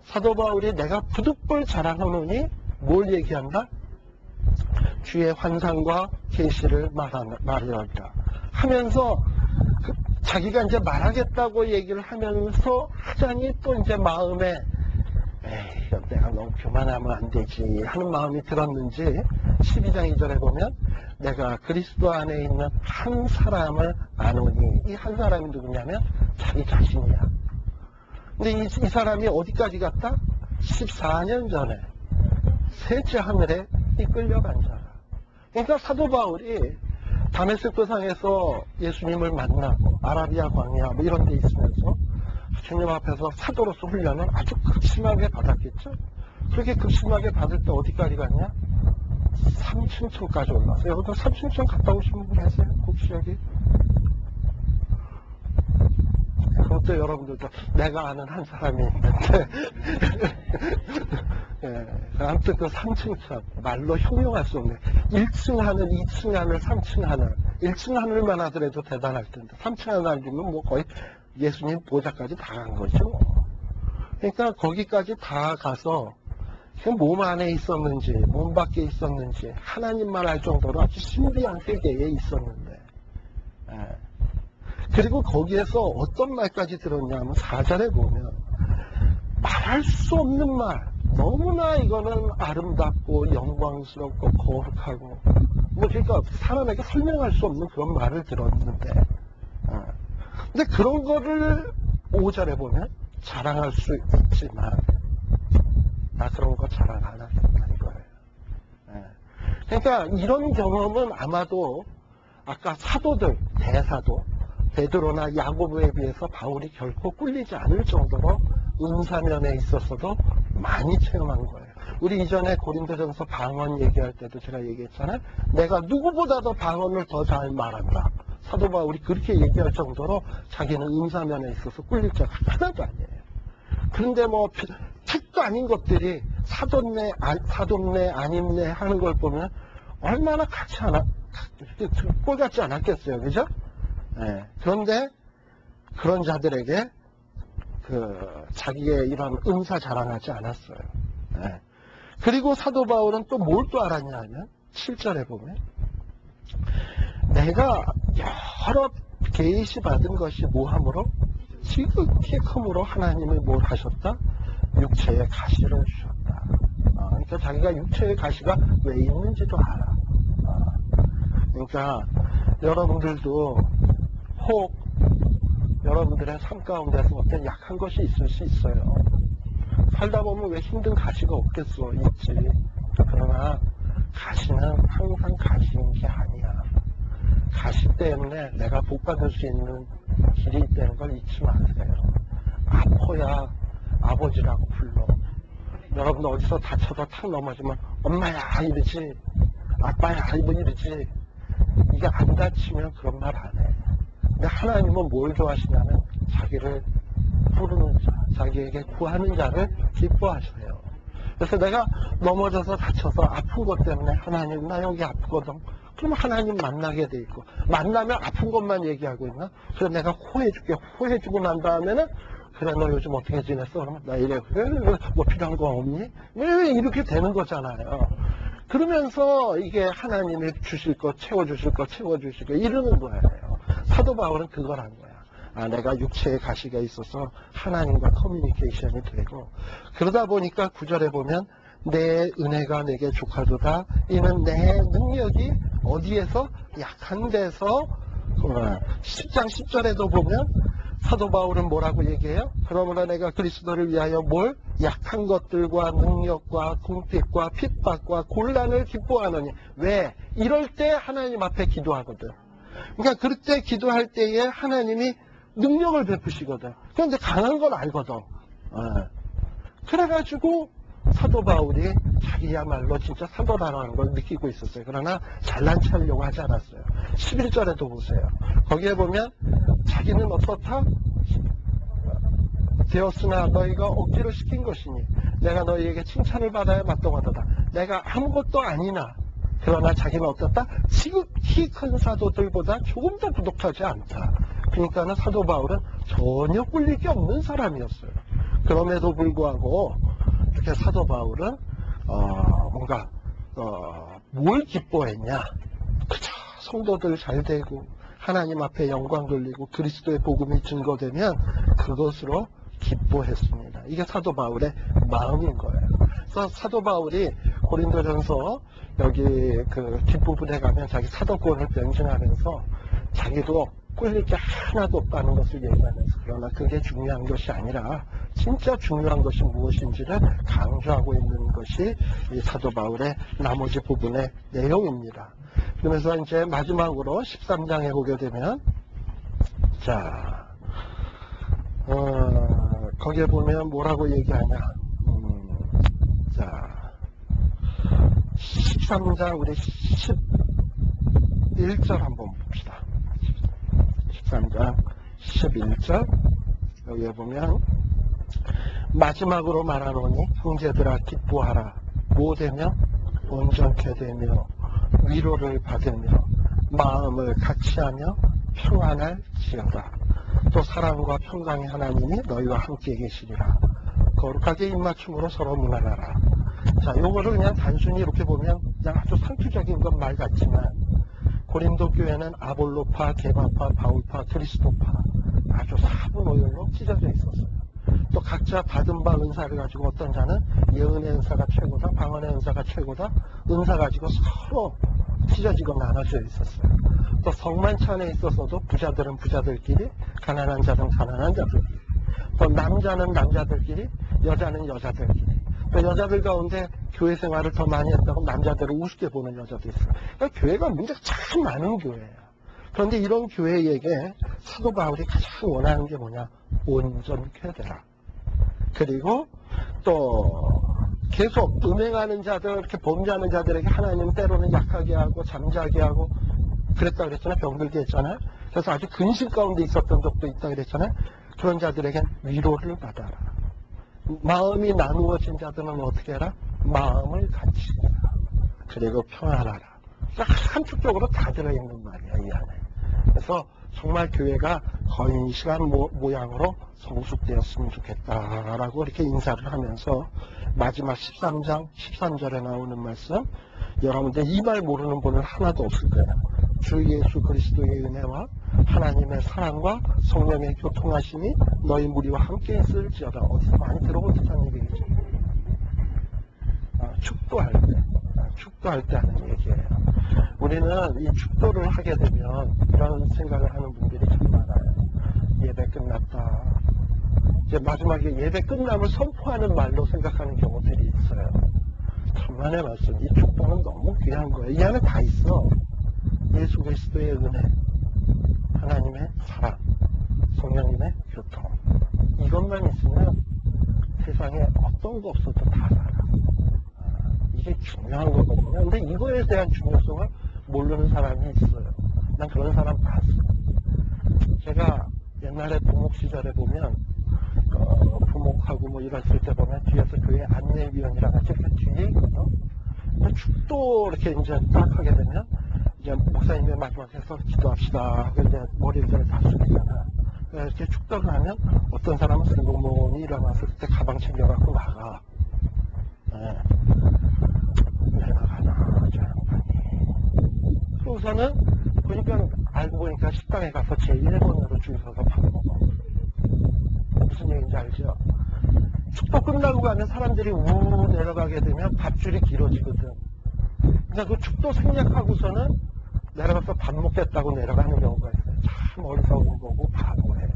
사도 바울이 내가 부득불 자랑하노니 뭘 얘기한다? 주의 환상과 계시를 말하리라 하면서 자기가 이제 말하겠다고 얘기를 하면서 하자니 또 이제 마음에 에이, 이건 내가 너무 교만하면 안 되지 하는 마음이 들었는지 12장 2절에 보면 내가 그리스도 안에 있는 한 사람을 아노니, 이 한 사람이 누구냐면 자기 자신이야. 근데 이 사람이 어디까지 갔다? 14년 전에 셋째 하늘에 이끌려간 자라. 그러니까 사도 바울이 다메섹 상에서 예수님을 만나고 아라비아 광야 뭐 이런 데 있으면서 주님 앞에서 사도로서 훈련을 아주 극심하게 받았겠죠. 그렇게 극심하게 받을 때 어디까지 갔냐? 3층까지 올라왔어요. 여러분들 3층 갔다 오신 분 계세요? 혹시 여기? 그것도 여러분들도 내가 아는 한 사람이 있는데 예, 아무튼 그 3층 말로 형용할 수 없네. 1층 하늘, 2층 하늘, 3층 하늘. 1층 하늘만 하더라도 대단할 텐데 3층 하늘이면 뭐 거의 예수님 보좌까지 다 간 거죠. 그러니까 거기까지 다 가서 몸 안에 있었는지 몸 밖에 있었는지 하나님만 알 정도로 아주 신비한 세계에 있었는데, 예. 그리고 거기에서 어떤 말까지 들었냐면 4절에 보면 말할 수 없는 말, 너무나 이거는 아름답고 영광스럽고 거룩하고 뭐 그러니까 사람에게 설명할 수 없는 그런 말을 들었는데, 근데 그런 거를 5절에 보면 자랑할 수 있지만 나 그런 거 자랑 안 하겠다 이거예요. 그러니까 이런 경험은 아마도 아까 사도들, 대사도 베드로나 야고보에 비해서 바울이 결코 꿀리지 않을 정도로 은사면에 있어서도 많이 체험한 거예요. 우리 이전에 고린도전서 방언 얘기할 때도 제가 얘기했잖아요. 내가 누구보다도 방언을 더 잘 말한다. 사도 바울이 그렇게 얘기할 정도로 자기는 은사면에 있어서 꿀릴 자가 하나도 아니에요. 그런데 뭐 책도 아닌 것들이 사돈네 아님네 하는 걸 보면 얼마나 꼴 같지 않았겠어요. 그죠? 네. 그런데 그런 자들에게 자기의 이런 은사 자랑하지 않았어요. 네. 그리고 사도 바울은 또 뭘 또 알았냐 하면 7절에 보면 내가 여러 계시 받은 것이 뭐함으로 지극히 큼으로 하나님이 뭘 하셨다? 육체의 가시를 주셨다. 그러니까 자기가 육체의 가시가 왜 있는지도 알아. 그러니까 여러분들도 혹 여러분들의 삶 가운데서 어떤 약한 것이 있을 수 있어요. 살다 보면 왜 힘든 가시가 없겠어? 있지. 그러나 가시는 항상 가시인 게 아니야. 가시 때문에 내가 복 받을 수 있는 길이 있다는 걸 잊지 마세요. 아파야 아버지라고 불러. 여러분 어디서 다쳐서 탁 넘어지면 엄마야 이러지, 아빠야 이러지. 이게 안 다치면 그런 말 안 해. 근데 하나님은 뭘 좋아하시냐면 자기를 부르는 자, 자기에게 구하는 자를 기뻐하셔요. 그래서 내가 넘어져서 다쳐서 아픈 것 때문에 하나님 나 여기 아프거든. 그럼 하나님 만나게 돼 있고, 만나면 아픈 것만 얘기하고 있나? 그래서 내가 호해줄게. 호해주고 난 다음에는 그래 너 요즘 어떻게 지냈어? 그러면 나 이래. 그래 뭐 필요한 거 없니? 왜 이렇게 되는 거잖아요. 그러면서 이게 하나님이 주실 것, 채워주실 것 이러는 거예요. 사도 바울은 그걸 한 거야. 내가 육체의 가시가 있어서 하나님과 커뮤니케이션이 되고, 그러다 보니까 9절에 보면 내 은혜가 내게 족하도다. 이는 내 능력이 어디에서? 약한 데서 10장 10절에도 보면 사도 바울은 뭐라고 얘기해요? 그러므로 내가 그리스도를 위하여 뭘? 약한 것들과 능력과 궁핍과 핍박과 곤란을 기뻐하느니. 왜? 이럴 때 하나님 앞에 기도하거든. 그러니까 그럴 때 기도할 때에 하나님이 능력을 베푸시거든. 그런데 강한 걸 알거든. 그래가지고 사도 바울이 자기야말로 진짜 사도라는 걸 느끼고 있었어요. 그러나 잘난 체하려고 하지 않았어요. 11절에도 보세요. 거기에 보면 자기는 어떻다? 되었으나 너희가 억지로 시킨 것이니 내가 너희에게 칭찬을 받아야 마땅하도다. 내가 아무것도 아니나 그러나 자기는 어떻다? 지극히 큰 사도들보다 조금 더 부족하지 않다. 그러니까는 사도 바울은 전혀 꿀릴 게 없는 사람이었어요. 그럼에도 불구하고 이렇게 사도 바울은 뭔가 뭘 기뻐했냐? 그저 성도들 잘 되고 하나님 앞에 영광 돌리고 그리스도의 복음이 증거되면 그것으로 기뻐했습니다. 이게 사도 바울의 마음인 거예요. 그래서 사도 바울이 고린도전서 여기 그 뒷부분에 가면 자기 사도권을 변증하면서 자기도 꿀릴 게 하나도 없다는 것을 얘기하면서 그러나 그게 중요한 것이 아니라 진짜 중요한 것이 무엇인지를 강조하고 있는 것이 이 사도 바울의 나머지 부분의 내용입니다. 그러면서 이제 마지막으로 13장에 보게 되면 자 거기에 보면 뭐라고 얘기하냐. 자 13장 우리 11절 한번 봅시다. 13장 11절 여기에 보면 마지막으로 말하노니 형제들아 기뻐하라. 뭐 되며 온전케 되며 위로를 받으며 마음을 같이하며 평안할지어다. 또 사랑과 평강의 하나님이 너희와 함께 계시리라. 거룩하게 입맞춤으로 서로 문안하라. 자, 요거를 그냥 단순히 이렇게 보면 그냥 아주 상투적인 것 말 같지만 고린도 교회는 아볼로파, 게바파, 바울파, 그리스도파 아주 사분오열로 찢어져 있었어요. 또 각자 받은 바 은사를 가지고 어떤 자는 예언의 은사가 최고다, 방언의 은사가 최고다, 은사 가지고 서로 찢어지고 나눠져 있었어요. 또 성만치 안에 있어서도 부자들은 부자들끼리, 가난한 자들은 가난한 자들끼리, 또 남자는 남자들끼리, 여자는 여자들끼리, 또 여자들 가운데 교회 생활을 더 많이 했다고 남자들을 우습게 보는 여자도 있어요. 그러니까 교회가 문제가 참 많은 교회예요. 그런데 이런 교회에게 사도 바울이 가장 원하는 게 뭐냐? 온전케 되라. 그리고 또 계속 음행하는 자들, 이렇게 범죄하는 자들에게 하나님은 때로는 약하게 하고 잠자게 하고 그랬다 그랬잖아요. 병들게 했잖아요. 그래서 아주 근심 가운데 있었던 적도 있다 그랬잖아요. 그런 자들에겐 위로를 받아라. 마음이 나누어진 자들은 어떻게 해라? 마음을 같이 해라. 그리고 평안하라. 한축적으로 다 들어있는 말이야, 이 안에. 그래서 정말 교회가 건실한 모양으로 성숙되었으면 좋겠다라고 이렇게 인사를 하면서 마지막 13장 13절에 나오는 말씀, 여러분들 이 말 모르는 분은 하나도 없을 거예요. 주 예수 그리스도의 은혜와 하나님의 사랑과 성령의 교통하심이 너희 무리와 함께 있을지어다. 어디서 많이 들어본 듯한 얘기겠죠. 축도할 때, 축도할 때 하는 얘기예요. 우리는 이 축도를 하게 되면 이런 생각을 하는 분들이 참 많아요. 예배 끝났다. 이제 마지막에 예배 끝남을 선포하는 말로 생각하는 경우들이 있어요. 천만의 말씀. 이 축도는 너무 귀한 거예요. 이 안에 다 있어. 예수 그리스도의 은혜, 하나님의 사랑, 성령님의 교통. 이것만 있으면 세상에 어떤 거 없어도 다 살아. 이게 중요한 거거든요. 근데 이거에 대한 중요성을 모르는 사람이 있어요. 난 그런 사람 봤어. 제가 옛날에 부목 시절에 보면 부목하고 뭐 이랬을 때 보면 뒤에서 교회 안내위원이랑 같이 이렇게 뒤에 있거든요. 근데 축도 이렇게 이제 딱 하게 되면 이제 목사님의 마지막에서 기도합시다. 이제 머리를 다 숙이잖아. 이렇게 축도를 하면 어떤 사람은 슬그머니 일어나서 그때 가방 챙겨갖고 나가. 네. 왜 나가나, 저 양반이. 그러고서는 보니까 알고 보니까 식당에 가서 제1번으로 줄 서서 밥 먹어. 무슨 얘기인지 알죠? 축도 끝나고 가면 사람들이 우 내려가게 되면 밥줄이 길어지거든. 그러니까 그 축도 생략하고서는 내려가서 밥 먹겠다고 내려가는 경우가 있어요. 참 어리석은 거고 바보예요.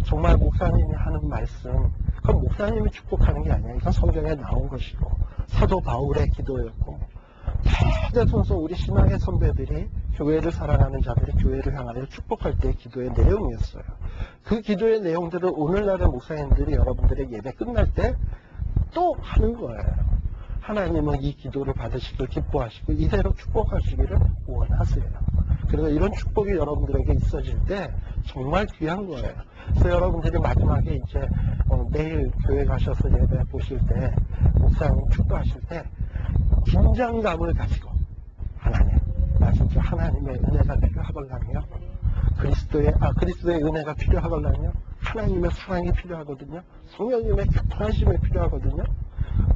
정말 목사님이 하는 말씀, 그건 목사님이 축복하는 게 아니야. 이건 성경에 나온 것이고, 사도 바울의 기도였고, 대대손손 우리 신앙의 선배들이 교회를 사랑하는 자들이 교회를 향하여 축복할 때의 기도의 내용이었어요. 그 기도의 내용들을 오늘날의 목사님들이 여러분들의 예배 끝날 때 또 하는 거예요. 하나님은 이 기도를 받으시길 기뻐하시고 이대로 축복하시기를 원하세요. 그래서 이런 축복이 여러분들에게 있어질 때 정말 귀한 거예요. 그래서 여러분들이 마지막에 이제 내일 교회 가셔서 예배 보실 때 목사님 축도하실 때 긴장감을 가지고 하나님, 나 진짜 하나님의 은혜가 필요하거든요. 그리스도의 은혜가 필요하거든요. 하나님의 사랑이 필요하거든요. 성령님의 교통하심이 필요하거든요.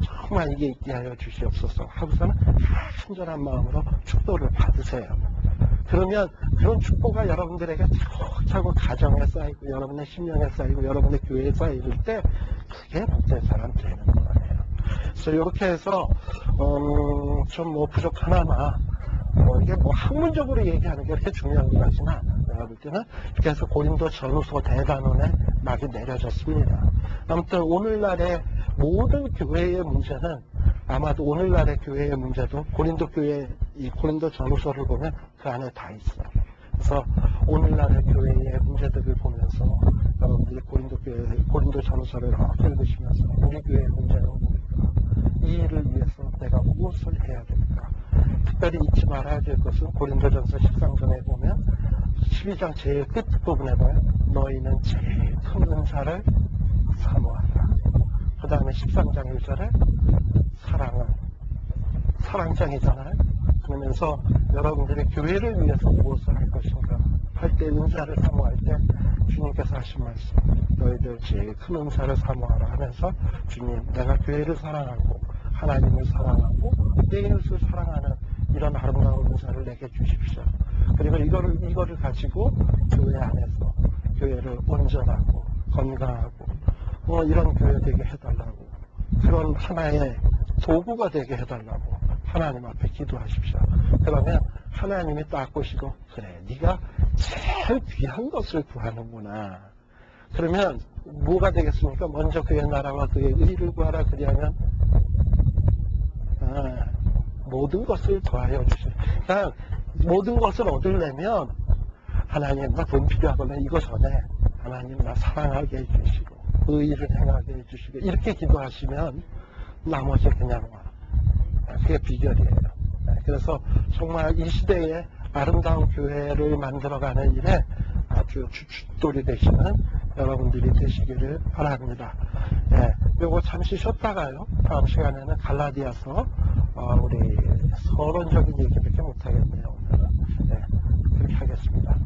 정말 이게 있게 하여 주시옵소서 하고서는 친절한 마음으로 축도를 받으세요. 그러면 그런 축복이 여러분들에게 차곡차곡 가정에 쌓이고 여러분의 심령에 쌓이고 여러분의 교회에 쌓이실 때 그게 복된 사람 되는 거예요. 그래서 이렇게 해서 좀 뭐 부족하나마 이게 뭐 학문적으로 얘기하는 게 그렇게 중요한 것 같지는 않아요. 내가 볼 때는 이렇게 해서 고린도 전후서 대단원에 막이 내려졌습니다. 아무튼 오늘날의 모든 교회의 문제는 아마도 오늘날의 교회의 문제도 고린도 교회 이 고린도 전후서를 보면 그 안에 다 있어요. 그래서 오늘날의 교회의 문제들을 보면서 여러분들이 고린도 전후서를 이렇게 읽으시면서 우리 교회의 문제는 뭡니까? 이 일을 위해서 내가 무엇을 해야 될까? 특별히 잊지 말아야 될 것은 고린도전서 13장에 보면 12장 제일 끝부분에 보면 너희는 제일 큰 은사를 사모하라. 그 다음에 13장 1절에 사랑은 사랑장이잖아요. 그러면서 여러분들이 교회를 위해서 무엇을 할 것인가 할 때 은사를 사모할 때 주님께서 하신 말씀 너희들 제일 큰 은사를 사모하라 하면서 주님 내가 교회를 사랑하고 하나님을 사랑하고 내 이웃을 사랑하는 이런 아름다운 은사를 내게 주십시오. 그리고 이거를 가지고 교회 안에서 교회를 온전하고 건강하고 이런 교회 되게 해달라고 그런 하나의 도구가 되게 해달라고 하나님 앞에 기도하십시오. 그러면 하나님이 딱 보시고 그래 네가 제일 귀한 것을 구하는구나. 그러면 뭐가 되겠습니까? 먼저 그의 나라와 그의 의를 구하라. 그리하면 모든 것을 더하여 주시오. 그러니까 모든 것을 얻으려면 하나님 나 돈 필요하거든 이거 전에 하나님 나 사랑하게 해주시고 의를 행하게 해주시고 이렇게 기도하시면 나머지 그냥 와. 그게 비결이에요. 그래서 정말 이 시대에 아름다운 교회를 만들어가는 일에 아주 주춧돌이 되시는 여러분들이 되시기를 바랍니다. 요거 잠시 쉬었다가요. 다음 시간에는 갈라디아서 우리 서론적인 얘기밖에 못하겠네요. 오늘은. 그렇게 하겠습니다.